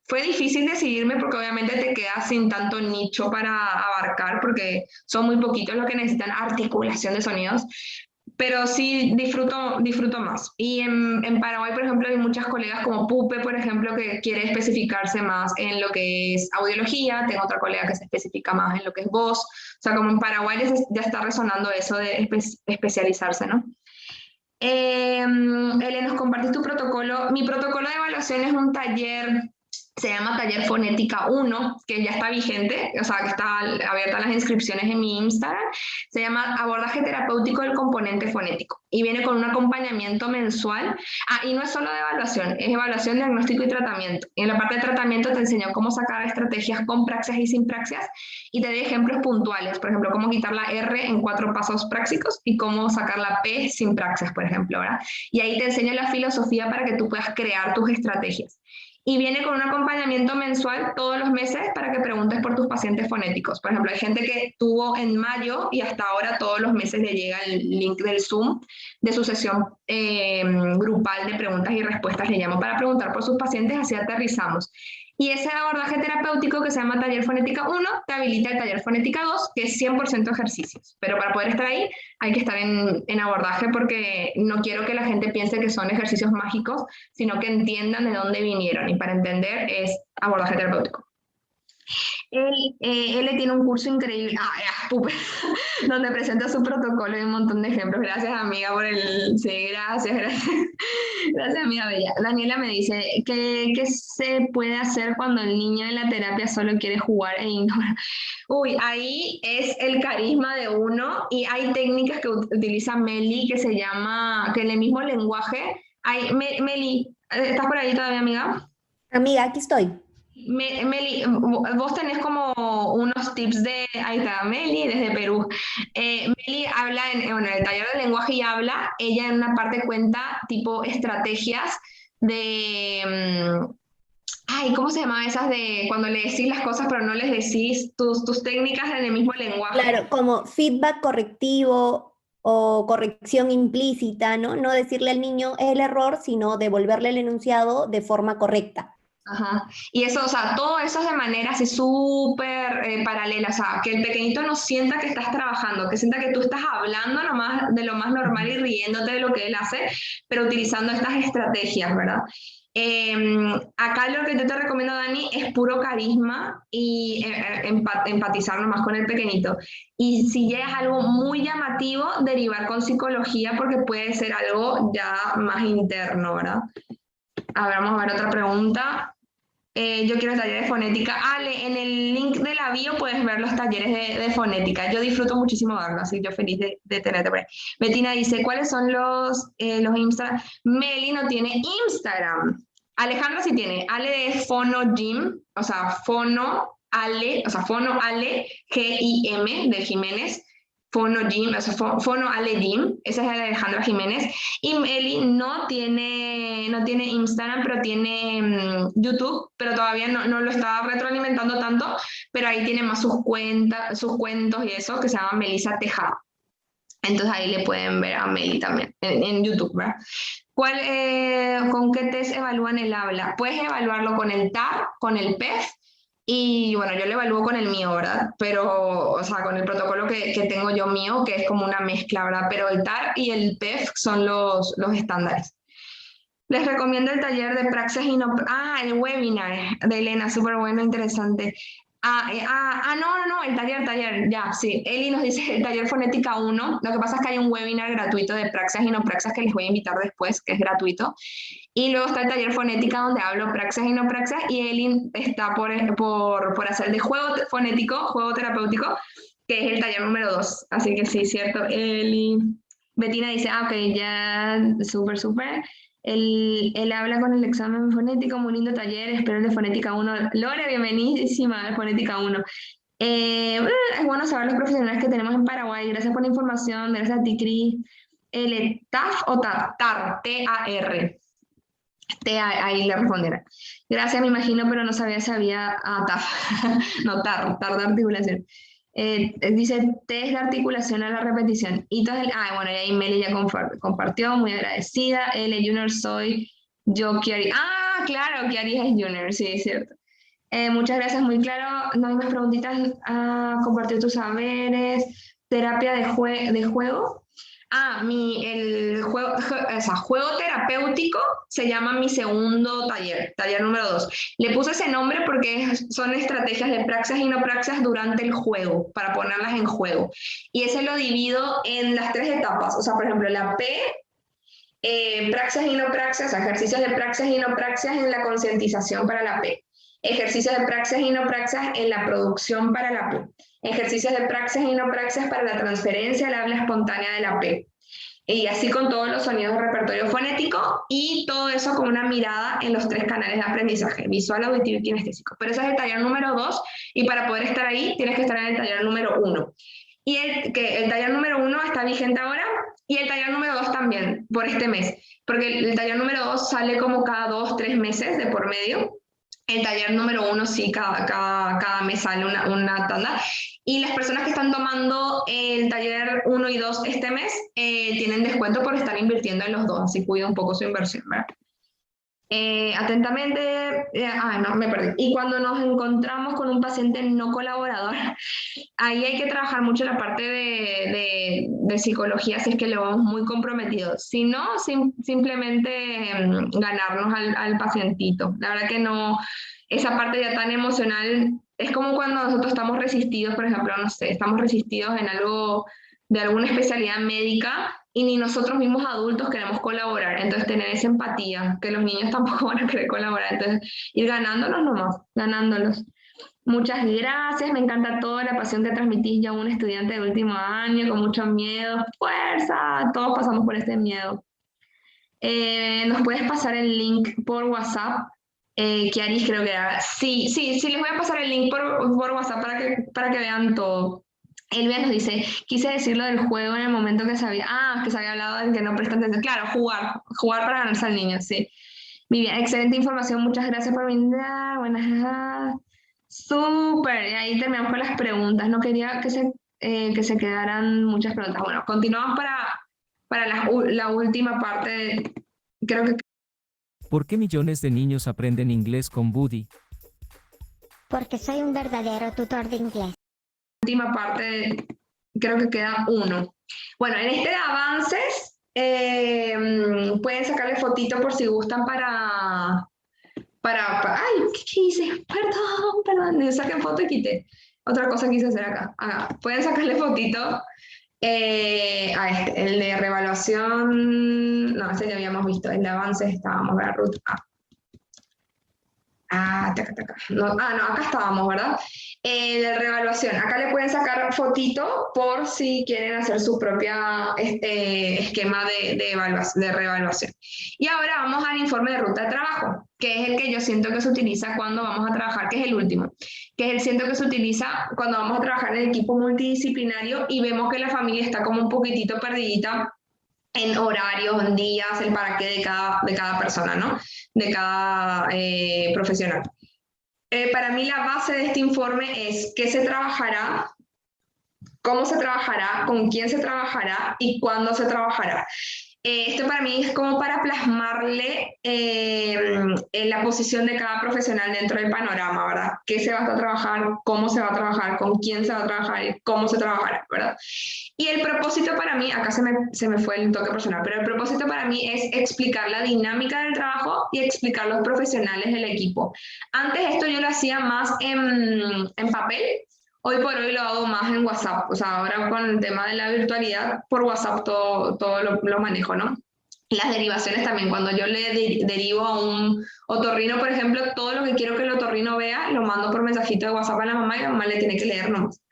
fue difícil decidirme porque obviamente te quedas sin tanto nicho para abarcar porque son muy poquitos los que necesitan articulación de sonidos, pero sí disfruto más. Y en Paraguay, por ejemplo, hay muchas colegas como Pupe, por ejemplo, que quiere especificarse más en lo que es audiología. Tengo otra colega que se especifica más en lo que es voz. O sea, como en Paraguay ya está resonando eso de especializarse, ¿no? Ele, nos compartís tu protocolo. Mi protocolo de evaluación es un taller, se llama Taller Fonética 1, que ya está vigente, o sea, que está abierta las inscripciones en mi Instagram. Se llama Abordaje Terapéutico del Componente Fonético y viene con un acompañamiento mensual. Y no es solo de evaluación, es evaluación, diagnóstico y tratamiento. Y en la parte de tratamiento te enseño cómo sacar estrategias con praxias y sin praxias y te doy ejemplos puntuales, por ejemplo, cómo quitar la R en 4 pasos prácticos y cómo sacar la P sin praxias, por ejemplo, ¿verdad? Y ahí te enseño la filosofía para que tú puedas crear tus estrategias. Y viene con un acompañamiento mensual todos los meses para que preguntes por tus pacientes fonéticos. Por ejemplo, hay gente que tuvo en mayo y hasta ahora todos los meses le llega el link del Zoom de su sesión grupal de preguntas y respuestas, le llamo, para preguntar por sus pacientes, así aterrizamos. Y ese abordaje terapéutico que se llama Taller Fonética 1 te habilita el Taller Fonética 2, que es 100% ejercicios. Pero para poder estar ahí hay que estar en abordaje porque no quiero que la gente piense que son ejercicios mágicos, sino que entiendan de dónde vinieron. Y para entender es abordaje terapéutico. Él tiene un curso increíble, donde presenta su protocolo y un montón de ejemplos. Gracias, amiga, por el... Sí, gracias. Gracias, amiga bella. Daniela me dice, ¿qué se puede hacer cuando el niño en la terapia solo quiere jugar e ignorar? Uy, ahí es el carisma de uno y hay técnicas que utiliza Meli que se llama, que en el mismo lenguaje... Meli, ¿estás por ahí todavía, amiga? Amiga, aquí estoy. Meli, vos tenés como unos tips de, ahí está, Meli desde Perú. Meli habla bueno, en el taller de lenguaje y habla, ella en una parte cuenta tipo estrategias de, ¿cómo se llama esas de cuando le decís las cosas pero no les decís tus técnicas en el mismo lenguaje? Claro, como feedback correctivo o corrección implícita, ¿no? No decirle al niño el error, sino devolverle el enunciado de forma correcta. Ajá. Y eso, o sea, todo eso es de manera así súper paralela, o sea, que el pequeñito no sienta que estás trabajando, que sienta que tú estás hablando nomás de lo más normal y riéndote de lo que él hace, pero utilizando estas estrategias, ¿verdad? Acá lo que yo te recomiendo, Dani, es puro carisma y empatizar nomás con el pequeñito. Y si ya es algo muy llamativo, derivar con psicología porque puede ser algo ya más interno, ¿verdad? A ver, vamos a ver otra pregunta. Yo quiero talleres de fonética. Ale, en el link de la bio puedes ver los talleres de fonética. Yo disfruto muchísimo darlo, así yo feliz de tenerte por ahí. Betina dice, ¿cuáles son los Instagram? Meli no tiene Instagram. Alejandra sí tiene. Ale es Fono Gym, o sea, Fono Ale, G-I-M de Jiménez. Fono Gym, o sea, Fono Ale Gym, esa es la de Alejandra Jiménez. Y Meli no tiene Instagram, pero tiene YouTube, pero todavía no lo está retroalimentando tanto, pero ahí tiene más sus cuentos y eso, que se llama Melissa Tejada. Entonces ahí le pueden ver a Meli también, en YouTube, ¿verdad? ¿Con qué test evalúan el habla? Puedes evaluarlo con el TAR, con el PEF, y bueno, yo lo evalúo con el mío, ¿verdad? Pero, o sea, con el protocolo que tengo yo mío, que es como una mezcla, ¿verdad? Pero el TAR y el PEF son los estándares. Les recomiendo el taller de praxis y no... el webinar de Elena, súper bueno, interesante. No, el taller, ya, sí. Eli nos dice el taller Fonética 1. Lo que pasa es que hay un webinar gratuito de praxis y no praxis que les voy a invitar después, que es gratuito. Y luego está el taller Fonética donde hablo praxis y no praxis y Eli está por hacer de juego fonético, juego terapéutico, que es el taller número 2. Así que sí, cierto. Eli... Betina dice, ok, ya, súper. Él habla con el examen fonético, muy lindo taller, espero el de Fonética 1. Lore, bienvenidísima al Fonética 1. Es bueno saber los profesionales que tenemos en Paraguay. Gracias por la información, gracias a ti, Cris. ¿TAF o TAR? T-A-R. Ahí le responderá. Gracias, me imagino, pero no sabía si había TAF. No, TAR de articulación. Dice test de articulación a la repetición. Y entonces, bueno, y ahí Meli ya compartió, muy agradecida. L Junior soy yo, Kiari. Claro, Kiari es Junior, sí, es cierto. Muchas gracias, muy claro. No hay más preguntitas. Compartir tus saberes. Terapia de juego. El juego, o sea, juego terapéutico se llama mi segundo taller, taller número 2. Le puse ese nombre porque son estrategias de praxias y no praxias durante el juego, para ponerlas en juego. Y ese lo divido en las 3 etapas. O sea, por ejemplo, la P, praxias y no praxias, ejercicios de praxias y no praxias en la concientización para la P. Ejercicios de praxias y no praxias en la producción para la P. Ejercicios de praxias y no praxias para la transferencia al habla espontánea de la P. Y así con todos los sonidos del repertorio fonético y todo eso con una mirada en los 3 canales de aprendizaje, visual, auditivo y kinestésico. Pero ese es el taller número 2 y para poder estar ahí tienes que estar en el taller número 1. Y el taller número 1 está vigente ahora y el taller número 2 también por este mes, porque el taller número 2 sale como cada 2-3 meses de por medio. El taller número 1 sí, cada mes sale una tanda. Y las personas que están tomando el taller 1 y 2 este mes tienen descuento por estar invirtiendo en los dos, así cuida un poco su inversión, ¿verdad? Atentamente, no, me perdí. Y cuando nos encontramos con un paciente no colaborador, ahí hay que trabajar mucho la parte de psicología, si es que lo vamos muy comprometido. Si no, simplemente ganarnos al pacientito. La verdad que no, esa parte ya tan emocional, es como cuando nosotros estamos resistidos, por ejemplo, no sé, estamos resistidos en algo de alguna especialidad médica y ni nosotros mismos adultos queremos colaborar. Entonces, tener esa empatía, que los niños tampoco van a querer colaborar. Entonces, ir ganándolos nomás, ganándolos. Muchas gracias, me encanta toda la pasión que transmitís ya a un estudiante de último año, con mucho miedo, fuerza, todos pasamos por este miedo. ¿Nos puedes pasar el link por WhatsApp? Kiaris creo que era. Sí, les voy a pasar el link por WhatsApp para que vean todo. Elvia nos dice, quise decirlo del juego en el momento que se había hablado de que no prestan atención. Claro, jugar para ganarse al niño, sí. Vivian, excelente información, muchas gracias por brindar, buenas. Súper, y ahí terminamos con las preguntas. No quería que se quedaran muchas preguntas. Bueno, continuamos para la última parte. Creo que ¿Por qué millones de niños aprenden inglés con Buddy? Porque soy un verdadero tutor de inglés. Última parte, creo que queda 1. Bueno, en este de avances, pueden sacarle fotito por si gustan ay, ¿qué hice? Perdón, saquen foto y quité. Otra cosa quise hacer acá. Pueden sacarle fotito a el de reevaluación, no, ese ya habíamos visto, el de avances estábamos, ¿verdad, Ruth? No, acá estábamos, ¿verdad? De reevaluación. Acá le pueden sacar fotito por si quieren hacer su propia esquema de reevaluación. Y ahora vamos al informe de ruta de trabajo, que es el que yo siento que se utiliza cuando vamos a trabajar, que es el último, que es el siento que se utiliza cuando vamos a trabajar en el equipo multidisciplinario y vemos que la familia está como un poquitito perdidita en horarios, en días, el para qué de cada persona, ¿no? De cada profesional. Para mí la base de este informe es qué se trabajará, cómo se trabajará, con quién se trabajará y cuándo se trabajará. Esto para mí es como para plasmarle en la posición de cada profesional dentro del panorama, ¿verdad? ¿Qué se va a trabajar, cómo se va a trabajar, con quién se va a trabajar y cómo se trabajará, ¿verdad? Y el propósito para mí, acá se me fue el toque personal, pero el propósito para mí es explicar la dinámica del trabajo y explicar los profesionales del equipo. Antes esto yo lo hacía más en papel. Hoy por hoy lo hago más en WhatsApp, o sea, ahora con el tema de la virtualidad, por WhatsApp todo lo manejo, ¿no? Las derivaciones también, cuando yo le derivo a un otorrino, por ejemplo, todo lo que quiero que el otorrino vea, lo mando por mensajito de WhatsApp a la mamá y la mamá le tiene que leer nomás.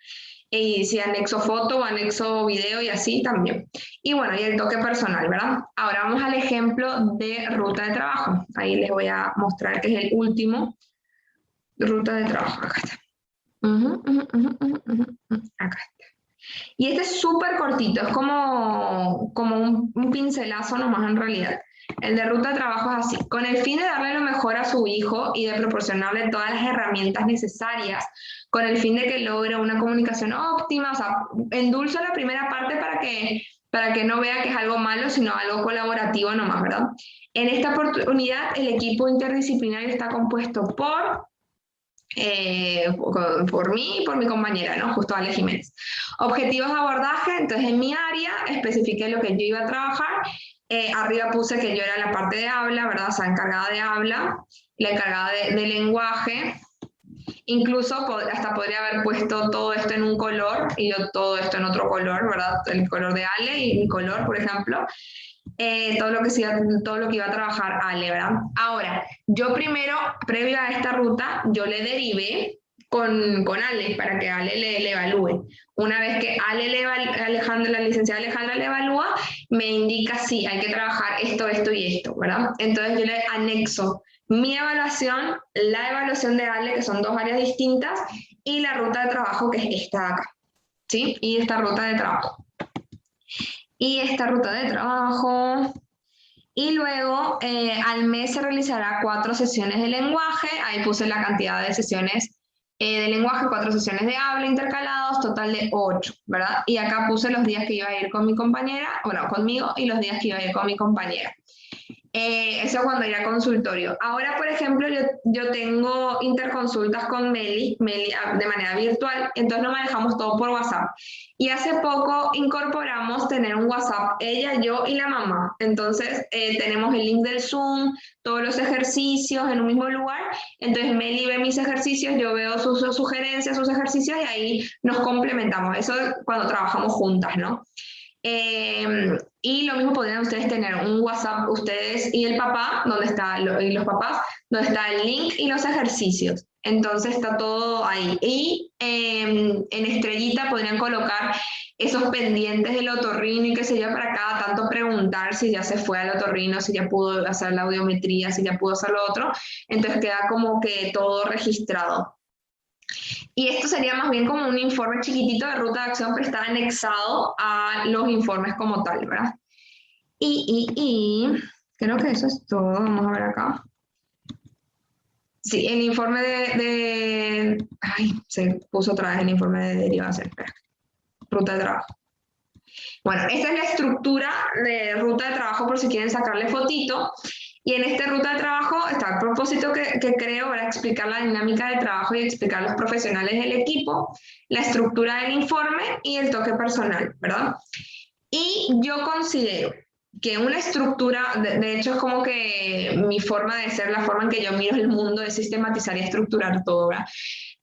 Y si anexo foto o anexo video y así también. Y bueno, y el toque personal, ¿verdad? Ahora vamos al ejemplo de ruta de trabajo. Ahí les voy a mostrar que es el último. Ruta de trabajo, acá está. Acá está. Y este es súper cortito, es como un pincelazo nomás en realidad. El de ruta de trabajo es así, con el fin de darle lo mejor a su hijo y de proporcionarle todas las herramientas necesarias, con el fin de que logre una comunicación óptima, o sea, endulzo la primera parte para que no vea que es algo malo, sino algo colaborativo nomás, ¿verdad? En esta oportunidad, el equipo interdisciplinario está compuesto por por mí y por mi compañera, ¿no? Justo Ale Jiménez. Objetivos de abordaje, entonces en mi área especifiqué lo que yo iba a trabajar. Arriba puse que yo era la parte de habla, ¿verdad? O sea, encargada de habla, la encargada de lenguaje. Incluso hasta podría haber puesto todo esto en un color y yo todo esto en otro color, ¿verdad? El color de Ale y mi color, por ejemplo. Todo lo que iba a trabajar Ale, ¿verdad? Ahora, yo primero, previo a esta ruta, yo le derivé con Ale para que Ale le evalúe. Una vez que la licenciada Alejandra le evalúa, me indica si hay que trabajar esto, esto y esto, ¿verdad? Entonces yo le anexo mi evaluación, la evaluación de Ale, que son dos áreas distintas, y la ruta de trabajo, que es esta de acá, ¿sí? Y esta ruta de trabajo. Y luego al mes se realizará 4 sesiones de lenguaje. Ahí puse la cantidad de sesiones de lenguaje, 4 sesiones de habla intercalados, total de 8, ¿verdad? Y acá puse los días que iba a ir con mi compañera, bueno, conmigo, y los días que iba a ir con mi compañera. Eso cuando ir a consultorio. Ahora, por ejemplo, yo tengo interconsultas con Meli de manera virtual, entonces nos manejamos todo por WhatsApp. Y hace poco incorporamos tener un WhatsApp, ella, yo y la mamá. Entonces tenemos el link del Zoom, todos los ejercicios en un mismo lugar. Entonces Meli ve mis ejercicios, yo veo sus sugerencias, sus ejercicios y ahí nos complementamos. Eso cuando trabajamos juntas, ¿no? Y lo mismo podrían ustedes tener un WhatsApp, ustedes y el papá, y los papás, donde está el link y los ejercicios. Entonces está todo ahí. Y en estrellita podrían colocar esos pendientes del otorrino y qué sé yo, para cada tanto preguntar si ya se fue al otorrino, si ya pudo hacer la audiometría, si ya pudo hacer lo otro. Entonces queda como que todo registrado. Y esto sería más bien como un informe chiquitito de ruta de acción, pero está anexado a los informes como tal, ¿verdad? Y creo que eso es todo. Vamos a ver acá. Sí, el informe ay, se puso otra vez el informe de derivación. Espera. Ruta de trabajo. Bueno, esta es la estructura de ruta de trabajo por si quieren sacarle fotito. Y en esta ruta de trabajo está el propósito que creo para explicar la dinámica de trabajo y explicar los profesionales del equipo, la estructura del informe y el toque personal, ¿verdad? Y yo considero que una estructura, de hecho es como que mi forma de ser, la forma en que yo miro el mundo es sistematizar y estructurar todo, ¿verdad?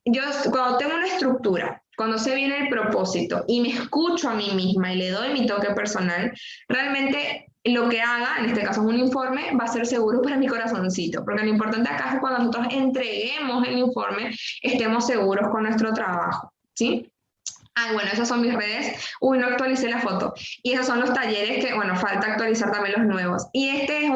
Yo cuando tengo una estructura, cuando sé bien el propósito y me escucho a mí misma y le doy mi toque personal, realmente lo que haga, en este caso un informe, va a ser seguro para mi corazoncito, porque lo importante acá es que cuando nosotros entreguemos el informe, estemos seguros con nuestro trabajo, ¿sí? Ah, bueno, esas son mis redes. Uy, no actualicé la foto. Y esos son los talleres que, bueno, falta actualizar también los nuevos. Y este es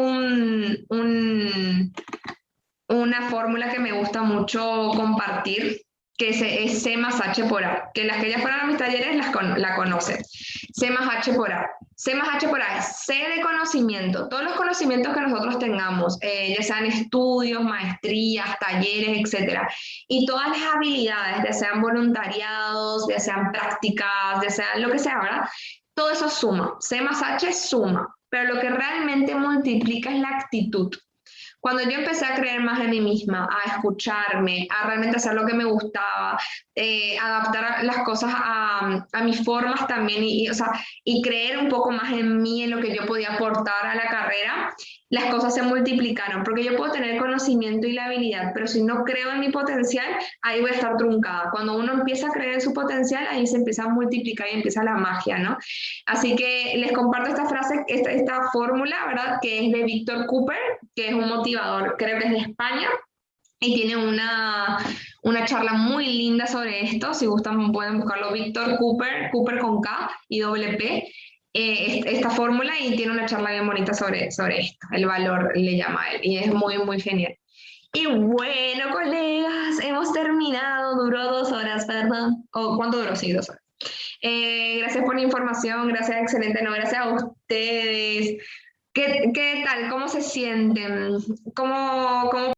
una fórmula que me gusta mucho compartir, que es C más H por A, que las que ya fueron a mis talleres la conocen. C más H por A. C más H por A es C de conocimiento. Todos los conocimientos que nosotros tengamos, ya sean estudios, maestrías, talleres, etc. Y todas las habilidades, ya sean voluntariados, ya sean prácticas, ya sean lo que sea, ¿verdad? Todo eso suma. C más H suma. Pero lo que realmente multiplica es la actitud. Cuando yo empecé a creer más en mí misma, a escucharme, a realmente hacer lo que me gustaba, adaptar las cosas a mis formas también y creer un poco más en mí, en lo que yo podía aportar a la carrera, las cosas se multiplicaron, porque yo puedo tener conocimiento y la habilidad, pero si no creo en mi potencial, ahí voy a estar truncada. Cuando uno empieza a creer en su potencial, ahí se empieza a multiplicar y empieza la magia, ¿no? Así que les comparto esta frase, esta fórmula, ¿verdad? Que es de Víctor Cooper, que es un motivador, creo que es de España, y tiene una charla muy linda sobre esto. Si gustan pueden buscarlo, Víctor Cooper, Cooper con K y doble P, esta fórmula, y tiene una charla bien bonita sobre esto, el valor le llama a él, y es muy, muy genial. Y bueno, colegas, hemos terminado, duró 2 horas, perdón, o ¿cuánto duró? Sí, 2 horas. Gracias por la información, gracias, excelente, no, gracias a ustedes. ¿Qué tal? ¿Cómo se sienten? ¿Cómo